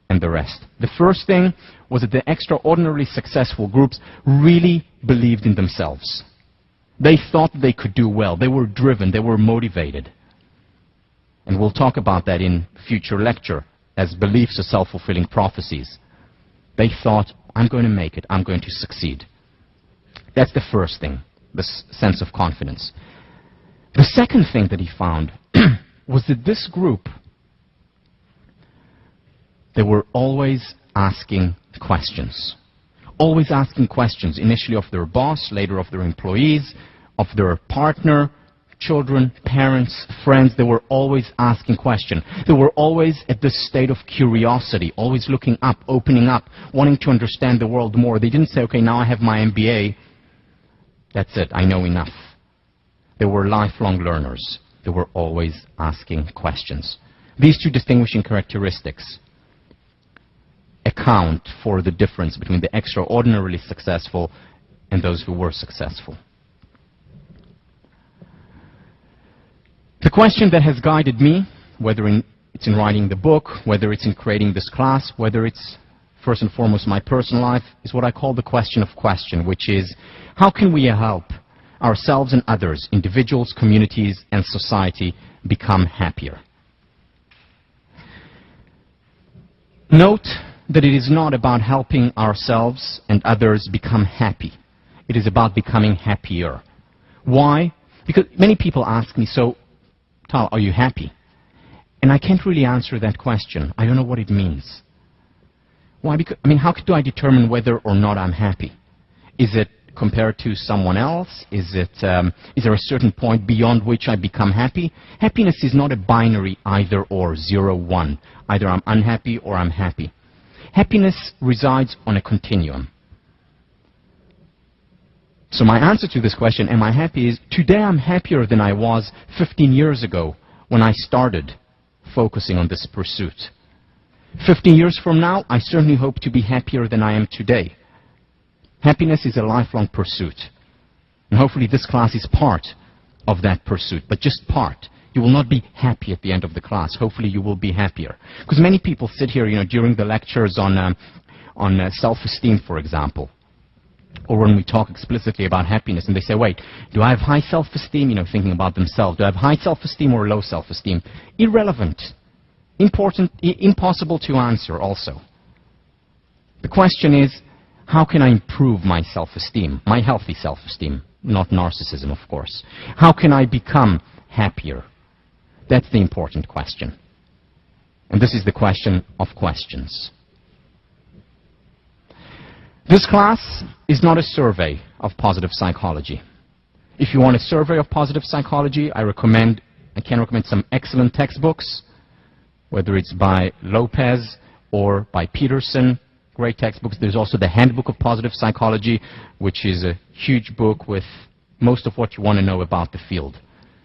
and the rest. The first thing was that the extraordinarily successful groups really believed in themselves. They thought they could do well. They were driven. They were motivated. And we'll talk about that in future lecture as beliefs are self-fulfilling prophecies. They thought, I'm going to make it. I'm going to succeed. That's the first thing, this sense of confidence. The second thing that he found was that this group, they were always asking questions. Always asking questions, initially of their boss, later of their employees, of their partner, children, parents, friends. They were always asking questions. They were always at this state of curiosity, always looking up, opening up, wanting to understand the world more. They didn't say, okay, now I have my MBA. That's it, I know enough. They were lifelong learners. They were always asking questions. These two distinguishing characteristics account for the difference between the extraordinarily successful and those who were successful. The question that has guided me, whether it's in writing the book, whether it's in creating this class, whether it's first and foremost my personal life, is what I call the question of question, which is, how can we help ourselves and others, individuals, communities, and society, become happier? Note that it is not about helping ourselves and others become happy. It is about becoming happier. Why? Because many people ask me, so, Tal, are you happy? And I can't really answer that question. I don't know what it means. Why? Because, how do I determine whether or not I'm happy? Is it compared to someone else? Is there a certain point beyond which I become happy? Happiness is not a binary either or, 0, 1. Either I'm unhappy or I'm happy. Happiness resides on a continuum. So my answer to this question, am I happy, is today I'm happier than I was 15 years ago when I started focusing on this pursuit. 15 years from now, I certainly hope to be happier than I am today. Happiness is a lifelong pursuit. And hopefully this class is part of that pursuit, but just part. You will not be happy at the end of the class. Hopefully you will be happier. Because many people sit here, during the lectures on self-esteem, for example, or when we talk explicitly about happiness, and they say, wait, do I have high self-esteem, thinking about themselves? Do I have high self-esteem or low self-esteem? Irrelevant. Impossible to answer also. The question is, how can I improve my self-esteem, my healthy self-esteem, not narcissism, of course? How can I become happier? That's the important question. And this is the question of questions. This class is not a survey of positive psychology. If you want a survey of positive psychology, I can recommend some excellent textbooks, whether it's by Lopez or by Peterson, great textbooks. There's also the Handbook of Positive Psychology, which is a huge book with most of what you want to know about the field.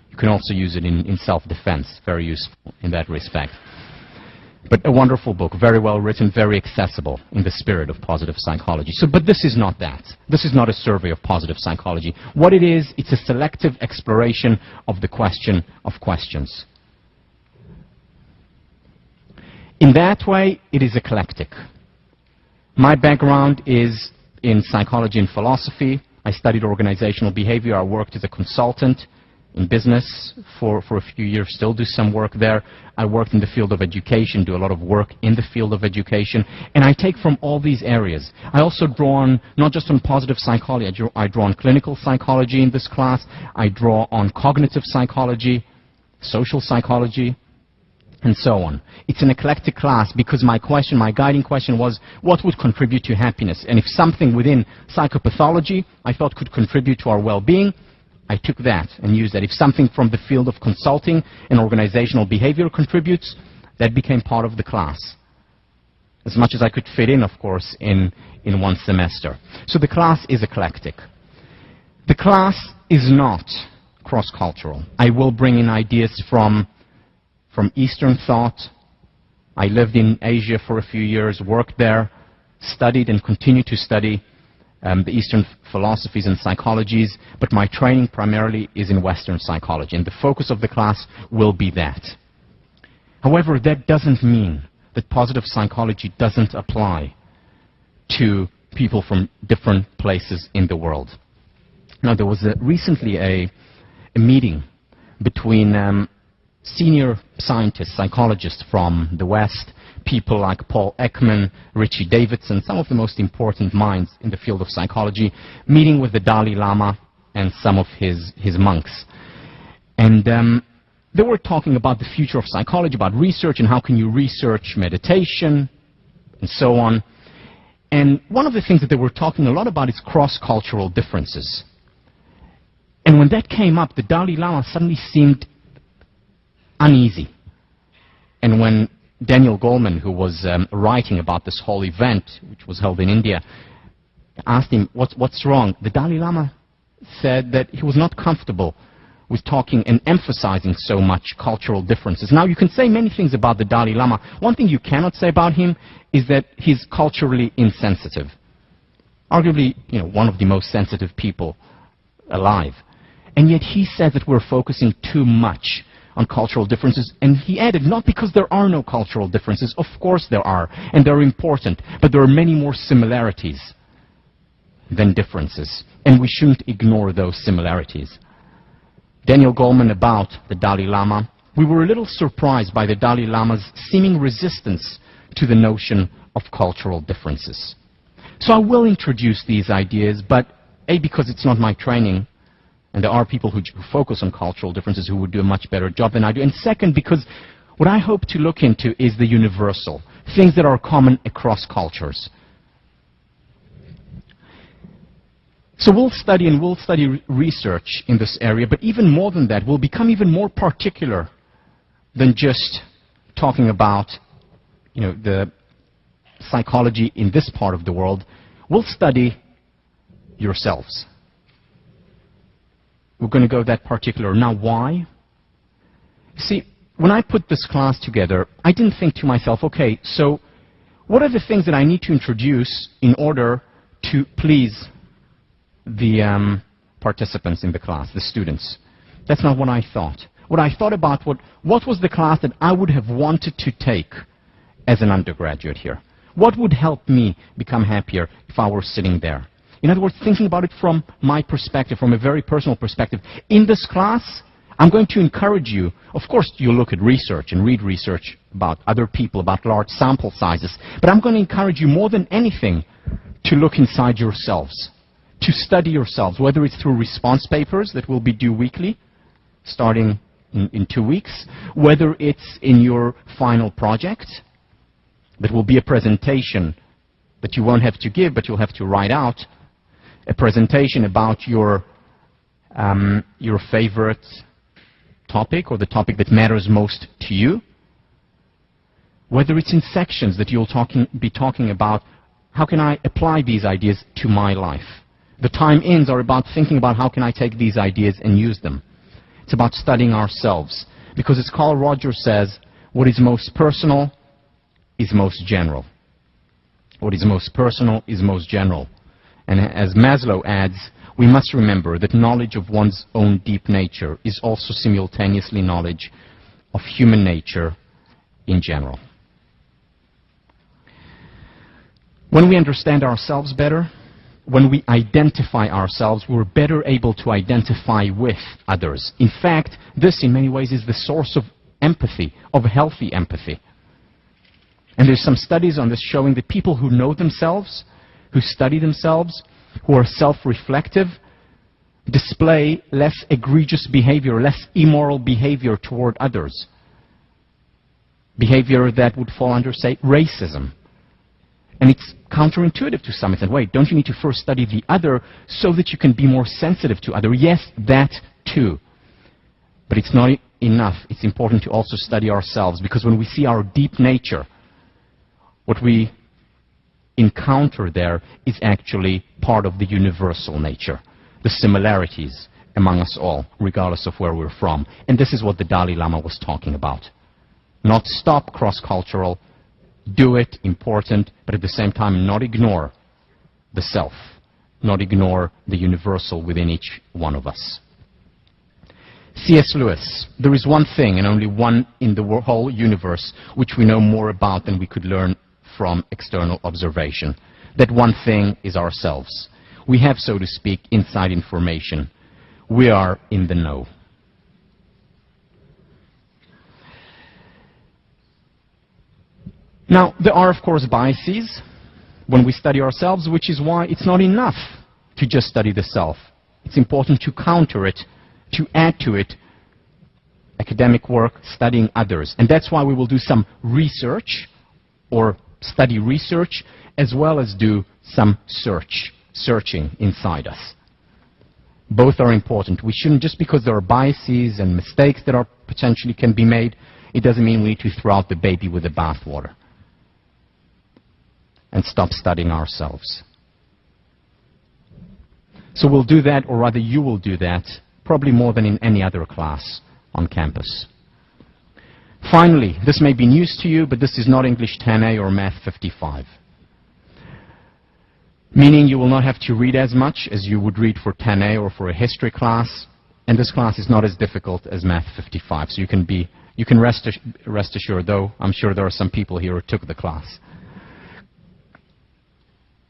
You can also use it in self-defense, very useful in that respect. But a wonderful book, very well written, very accessible in the spirit of positive psychology. But this is not that. This is not a survey of positive psychology. What it is, it's a selective exploration of the question of questions. In that way, it is eclectic. My background is in psychology and philosophy. I studied organizational behavior. I worked as a consultant in business for a few years, still do some work there. I worked in the field of education, do a lot of work in the field of education, and I take from all these areas. I also draw on, not just on positive psychology, I draw on clinical psychology in this class, I draw on cognitive psychology, social psychology, and so on. It's an eclectic class because my guiding question was, what would contribute to happiness? And if something within psychopathology I thought could contribute to our well-being, I took that and used that. If something from the field of consulting and organizational behavior contributes, that became part of the class. As much as I could fit in, of course, in one semester. So the class is eclectic. The class is not cross-cultural. I will bring in ideas from Eastern thought. I lived in Asia for a few years, worked there, studied and continue to study the Eastern philosophies and psychologies, but my training primarily is in Western psychology, and the focus of the class will be that. However, that doesn't mean that positive psychology doesn't apply to people from different places in the world. Now, there was recently a meeting between senior scientists, psychologists from the West, people like Paul Ekman, Richie Davidson, some of the most important minds in the field of psychology, meeting with the Dalai Lama and some of his monks. And they were talking about the future of psychology, about research and how can you research meditation and so on. And one of the things that they were talking a lot about is cross-cultural differences. And when that came up, the Dalai Lama suddenly seemed uneasy. And when Daniel Goleman, who was writing about this whole event, which was held in India, asked him, what's wrong? The Dalai Lama said that he was not comfortable with talking and emphasizing so much cultural differences. Now, you can say many things about the Dalai Lama. One thing you cannot say about him is that he's culturally insensitive. Arguably, one of the most sensitive people alive. And yet he said that we're focusing too much on cultural differences, and he added, not because there are no cultural differences, of course there are, and they're important, but there are many more similarities than differences, and we shouldn't ignore those similarities. Daniel Goleman about the Dalai Lama, we were a little surprised by the Dalai Lama's seeming resistance to the notion of cultural differences. So I will introduce these ideas, but A, because it's not my training, and there are people who focus on cultural differences who would do a much better job than I do. And second, because what I hope to look into is the universal, things that are common across cultures. So we'll study research in this area, but even more than that, we'll become even more particular than just talking about, the psychology in this part of the world. We'll study yourselves. we're going to go that particular. Now, why? See, when I put this class together, I didn't think to myself, okay, so what are the things that I need to introduce in order to please the participants in the class, the students? That's not what I thought. What I thought about what was the class that I would have wanted to take as an undergraduate here? What would help me become happier if I were sitting there? In other words, thinking about it from my perspective, from a very personal perspective. In this class, I'm going to encourage you, of course, you look at research and read research about other people, about large sample sizes, but I'm going to encourage you more than anything to look inside yourselves, to study yourselves, whether it's through response papers that will be due weekly, starting in 2 weeks, whether it's in your final project, that will be a presentation that you won't have to give, but you'll have to write out, a presentation about your favorite topic or the topic that matters most to you, whether it's in sections that you'll be talking about, how can I apply these ideas to my life? The time-ins are about thinking about how can I take these ideas and use them. It's about studying ourselves. Because as Carl Rogers says, what is most personal is most general. What is most personal is most general. And as Maslow adds, we must remember that knowledge of one's own deep nature is also simultaneously knowledge of human nature in general. When we understand ourselves better, when we identify ourselves, we're better able to identify with others. In fact, this in many ways is the source of empathy, of healthy empathy. And there's some studies on this showing that people who know themselves, who study themselves, who are self-reflective, display less egregious behavior, less immoral behavior toward others. Behavior that would fall under, say, racism. And it's counterintuitive to some extent. Wait, don't you need to first study the other so that you can be more sensitive to other? Yes, that too. But it's not enough. It's important to also study ourselves, because when we see our deep nature, what we encounter there is actually part of the universal nature, the similarities among us all, regardless of where we're from. And this is what the Dalai Lama was talking about. Not stop cross-cultural, do it, important, but at the same time not ignore the self, not ignore the universal within each one of us. C.S. Lewis, there is one thing and only one in the whole universe which we know more about than we could learn from external observation. That one thing is ourselves. We have, so to speak, inside information. We are in the know. Now, there are, of course, biases when we study ourselves, which is why it's not enough to just study the self. It's important to counter it, to add to it academic work, studying others. And that's why we will do some research, or study research, as well as do some searching inside us. Both are important. We shouldn't, just because there are biases and mistakes that are potentially can be made, it doesn't mean we need to throw out the baby with the bathwater and stop studying ourselves. So we'll do that, or rather you will do that, probably more than in any other class on campus. Finally, this may be news to you, but this is not English 10A or Math 55. Meaning you will not have to read as much as you would read for 10A or for a history class, and this class is not as difficult as Math 55, so you can rest assured, though I'm sure there are some people here who took the class.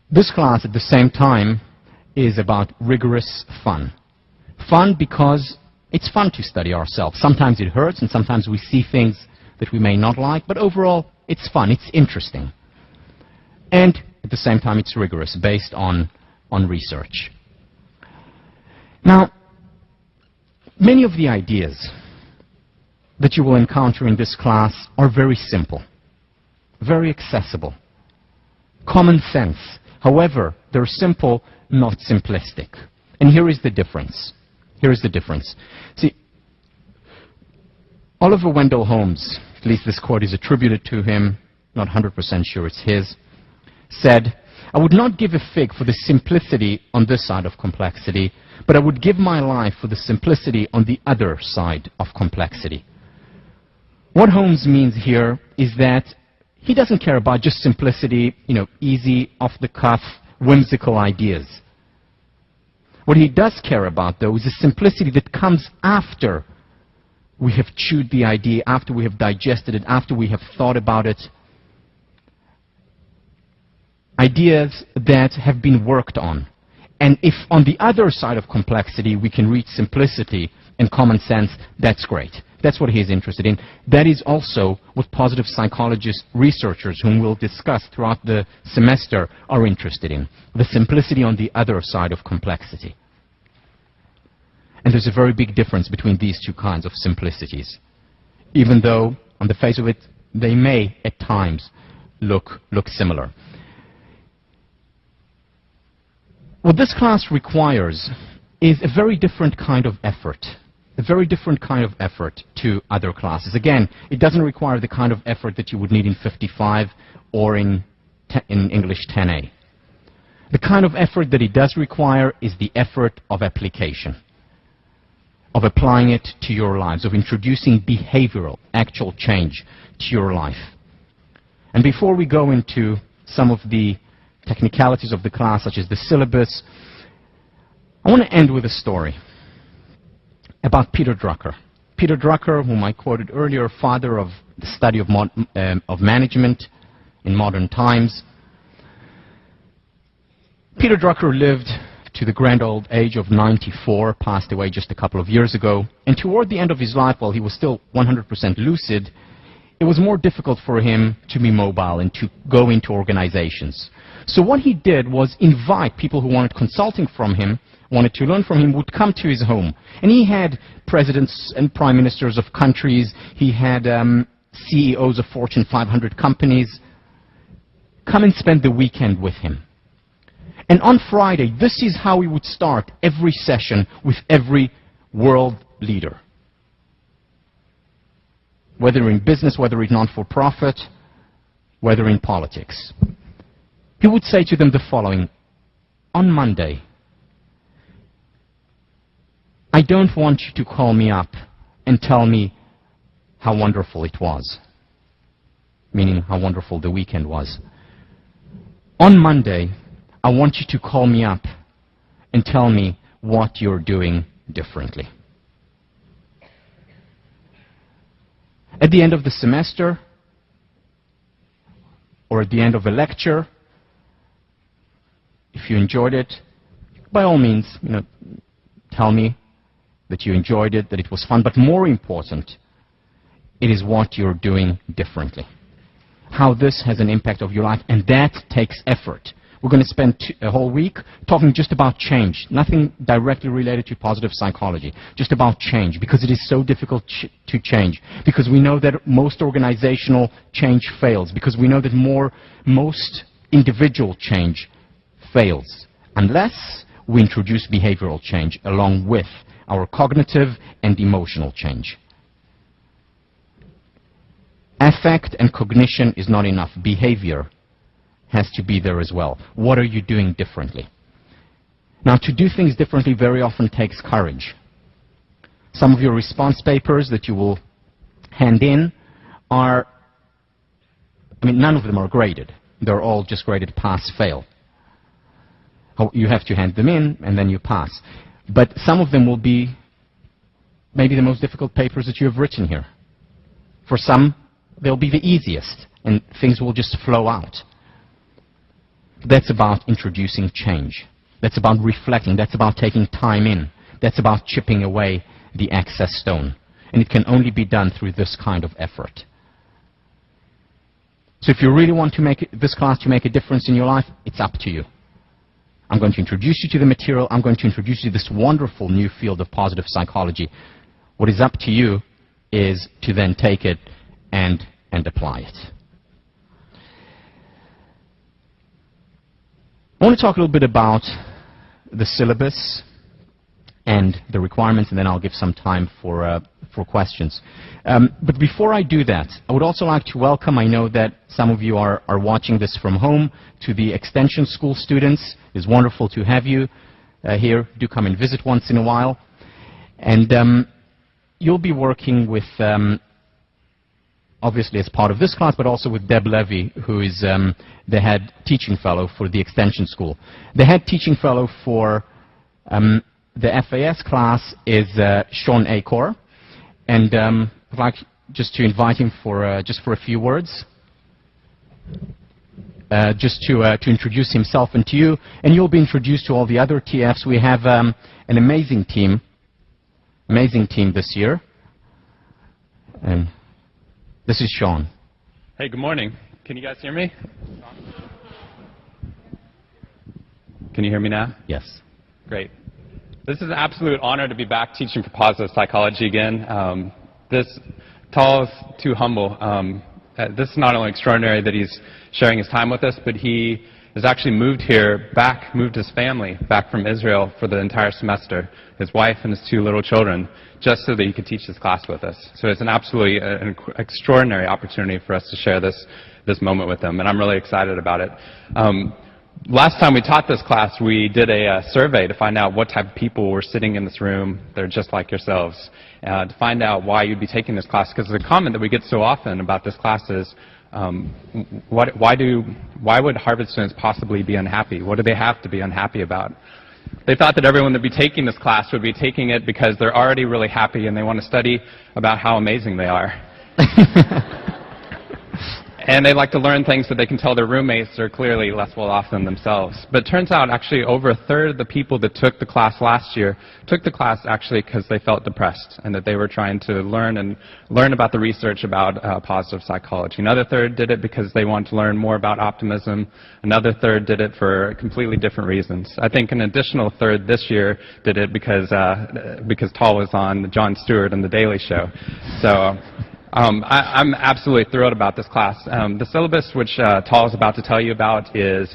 This class, at the same time, is about rigorous fun. Fun because it's fun to study ourselves. Sometimes it hurts, and sometimes we see things that we may not like, but overall, it's fun, it's interesting. And at the same time, it's rigorous, based on research. Now, many of the ideas that you will encounter in this class are very simple, very accessible, common sense. However, they're simple, not simplistic. And here is the difference. Here is the difference. See, Oliver Wendell Holmes, at least this quote is attributed to him, not 100% sure it's his, said, "I would not give a fig for the simplicity on this side of complexity, but I would give my life for the simplicity on the other side of complexity. What Holmes means here is that he doesn't care about just simplicity, easy, off-the-cuff, whimsical ideas. What he does care about, though, is the simplicity that comes after we have chewed the idea, after we have digested it, after we have thought about it. Ideas that have been worked on. And if on the other side of complexity we can reach simplicity and common sense, that's great. That's what he's interested in. That is also what positive psychologists, researchers, whom we'll discuss throughout the semester, are interested in. The simplicity on the other side of complexity. And there's a very big difference between these two kinds of simplicities. Even though, on the face of it, they may, at times, look similar. What this class requires is a very different kind of effort. A very different kind of effort to other classes. Again, it doesn't require the kind of effort that you would need in 55 or in English 10A. The kind of effort that it does require is the effort of application, of applying it to your lives, of introducing behavioral, actual change to your life. And before we go into some of the technicalities of the class, such as the syllabus, I want to end with a story about Peter Drucker. Peter Drucker, whom I quoted earlier, father of the study of management in modern times. Peter Drucker lived to the grand old age of 94, passed away just a couple of years ago, and toward the end of his life, while he was still 100% lucid, it was more difficult for him to be mobile and to go into organizations. So what he did was invite people who wanted consulting from him, wanted to learn from him, would come to his home. And he had presidents and prime ministers of countries. He had CEOs of Fortune 500 companies come and spend the weekend with him. And on Friday, this is how he would start every session with every world leader. Whether in business, whether in non-for-profit, whether in politics. He would say to them the following: on Monday, I don't want you to call me up and tell me how wonderful it was, meaning how wonderful the weekend was. On Monday, I want you to call me up and tell me what you're doing differently. At the end of the semester, or at the end of a lecture, if you enjoyed it, by all means, tell me that you enjoyed it, that it was fun. But more important, it is what you're doing differently. How this has an impact on your life, and that takes effort. We're going to spend a whole week talking just about change, nothing directly related to positive psychology, just about change, because it is so difficult to change, because we know that most organizational change fails, because we know that most individual change fails, unless we introduce behavioral change along with our cognitive and emotional change. Affect and cognition is not enough. Behavior has to be there as well. What are you doing differently? Now, to do things differently very often takes courage. Some of your response papers that you will hand in are, none of them are graded. They're all just graded pass, fail. You have to hand them in, and then you pass. But some of them will be maybe the most difficult papers that you have written here. For some, they'll be the easiest, and things will just flow out. That's about introducing change. That's about reflecting. That's about taking time in. That's about chipping away the excess stone. And it can only be done through this kind of effort. So if you really want to make this class to make a difference in your life, it's up to you. I'm going to introduce you to the material. I'm going to introduce you to this wonderful new field of positive psychology. What is up to you is to then take it and apply it. I want to talk a little bit about the syllabus and the requirements, and then I'll give some time for questions. But before I do that, I would also like to welcome, I know that some of you are watching this from home, to the Extension School students. It's wonderful to have you. here. Do come and visit once in a while. And you'll be working with, obviously as part of this class, but also with Deb Levy, who is the head teaching fellow for the Extension School. The head teaching fellow for the FAS class is Sean Acor. And I'd like just to invite him for just for a few words. Just to introduce himself and to you, and you'll be introduced to all the other TFs. We have an amazing team this year. And this is Sean. Hey, good morning. Can you guys hear me? Can you hear me now? Yes. Great. This is an absolute honor to be back teaching for positive psychology again. Tal is too humble. This is not only extraordinary that he's sharing his time with us, but he has actually moved his family back from Israel for the entire semester, his wife and his 2 little children, just so that he could teach this class with us. So it's an absolutely extraordinary opportunity for us to share this moment with him, and I'm really excited about it. Last time we taught this class, we did a survey to find out what type of people were sitting in this room. They're just like yourselves. To find out why you'd be taking this class, because the comment that we get so often about this class is, why would Harvard students possibly be unhappy? What do they have to be unhappy about? They thought that everyone that would be taking this class would be taking it because they're already really happy and they want to study about how amazing they are. And they like to learn things that they can tell their roommates are clearly less well off than themselves. But it turns out actually over a third of the people that took the class last year took the class actually because they felt depressed and that they were trying to learn about the research about positive psychology. Another third did it because they wanted to learn more about optimism. Another third did it for completely different reasons. I think an additional third this year did it because Tal was on Jon Stewart and The Daily Show. So I'm absolutely thrilled about this class. The syllabus, which Tal is about to tell you about, is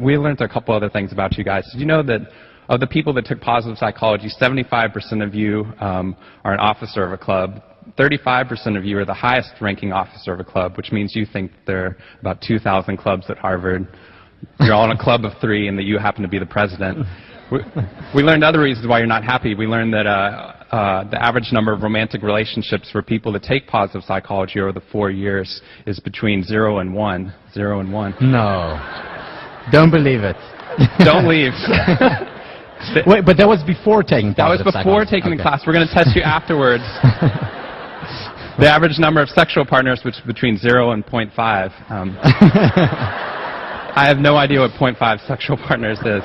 we learned a couple other things about you guys. Did you know that of the people that took positive psychology, 75% of you are an officer of a club, 35% of you are the highest ranking officer of a club, which means you think there are about 2,000 clubs at Harvard. You're all in a club of 3 and that you happen to be the president. We learned other reasons why you're not happy. We learned that the average number of romantic relationships for people that take positive psychology over the 4 years is between 0 and 1. 0 and 1. No. Don't believe it. Don't leave. Wait, but that was before taking positive psychology. That was before taking the class. We're going to test you afterwards. The average number of sexual partners was between 0 and 0.5. I have no idea what 0.5 sexual partners is.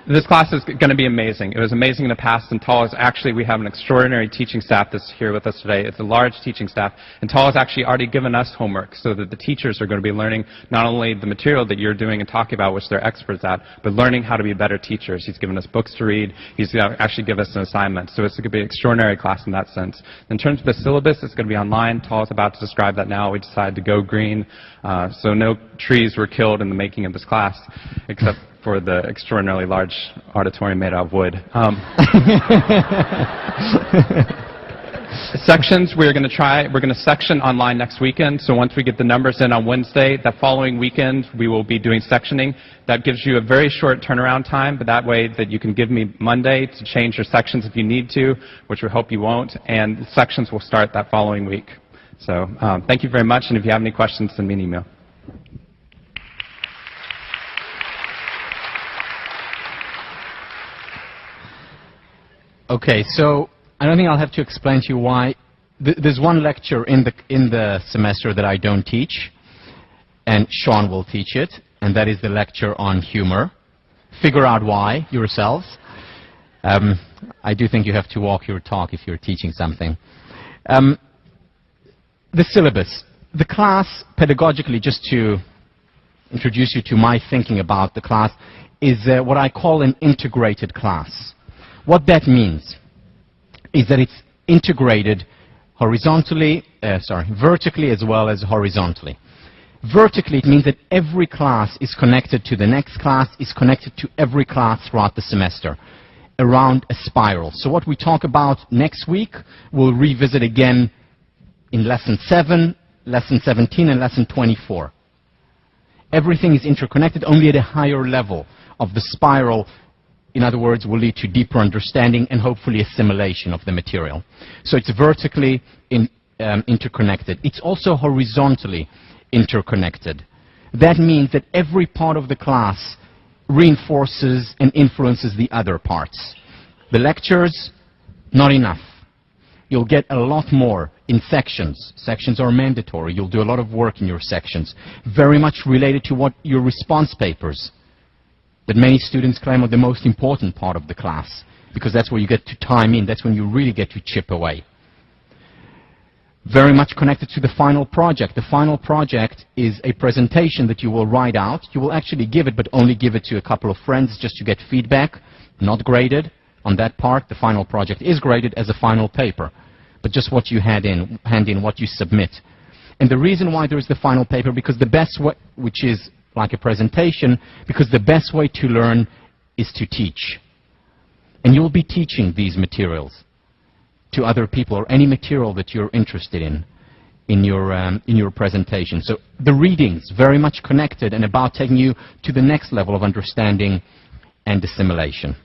This class is going to be amazing. It was amazing in the past, and Tal is actually, we have an extraordinary teaching staff that's here with us today. It's a large teaching staff, and Tal has actually already given us homework so that the teachers are going to be learning not only the material that you're doing and talking about, which they're experts at, but learning how to be better teachers. He's given us books to read. He's going to actually give us an assignment. So it's going to be an extraordinary class in that sense. In terms of the syllabus, it's going to be online. Tal is about to describe that now. We decided to go green, so no trees were killed in the making of this class, except for the extraordinarily large auditorium made out of wood. Sections, we're going to section online next weekend, so once we get the numbers in on Wednesday, that following weekend we will be doing sectioning. That gives you a very short turnaround time, but that way that you can give me Monday to change your sections if you need to, which we hope you won't, and the sections will start that following week. So thank you very much, and if you have any questions, send me an email. Okay, so I don't think I'll have to explain to you why. There's one lecture in the semester that I don't teach, and Sean will teach it, and that is the lecture on humor. Figure out why yourselves. I do think you have to walk your talk if you're teaching something. The syllabus. The class, pedagogically, just to introduce you to my thinking about the class, is what I call an integrated class. What that means is that it's integrated vertically as well as horizontally. Vertically, it means that every class is connected to the next class, is connected to every class throughout the semester, around a spiral. So what we talk about next week, we'll revisit again in Lesson 7, Lesson 17, and Lesson 24. Everything is interconnected, only at a higher level of the spiral. In other words, will lead to deeper understanding and hopefully assimilation of the material. So it's vertically interconnected. It's also horizontally interconnected. That means that every part of the class reinforces and influences the other parts. The lectures, not enough. You'll get a lot more in sections. Sections are mandatory. You'll do a lot of work in your sections. Very much related to what your response papers that many students claim are the most important part of the class, because that's where you get to time in. That's when you really get to chip away. Very much connected to the final project. The final project is a presentation that you will write out. You will actually give it, but only give it to a couple of friends just to get feedback, not graded on that part. The final project is graded as a final paper, but just what you hand in, what you submit. And the reason why there is the final paper, because the best way, which is like a presentation, because the best way to learn is to teach. And you'll be teaching these materials to other people, or any material that you're interested in your presentation. So the readings, very much connected and about taking you to the next level of understanding and assimilation.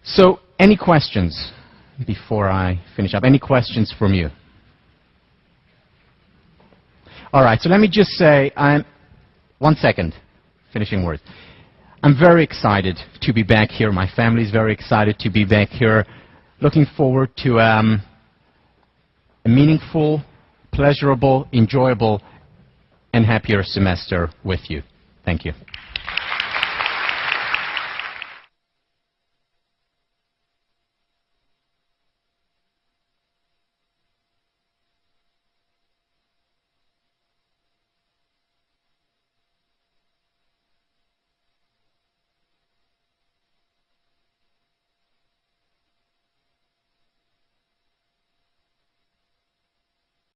So any questions before I finish up? Any questions from you? All right, so let me just say, one second, finishing words. I'm very excited to be back here. My family is very excited to be back here. Looking forward to a meaningful, pleasurable, enjoyable, and happier semester with you. Thank you.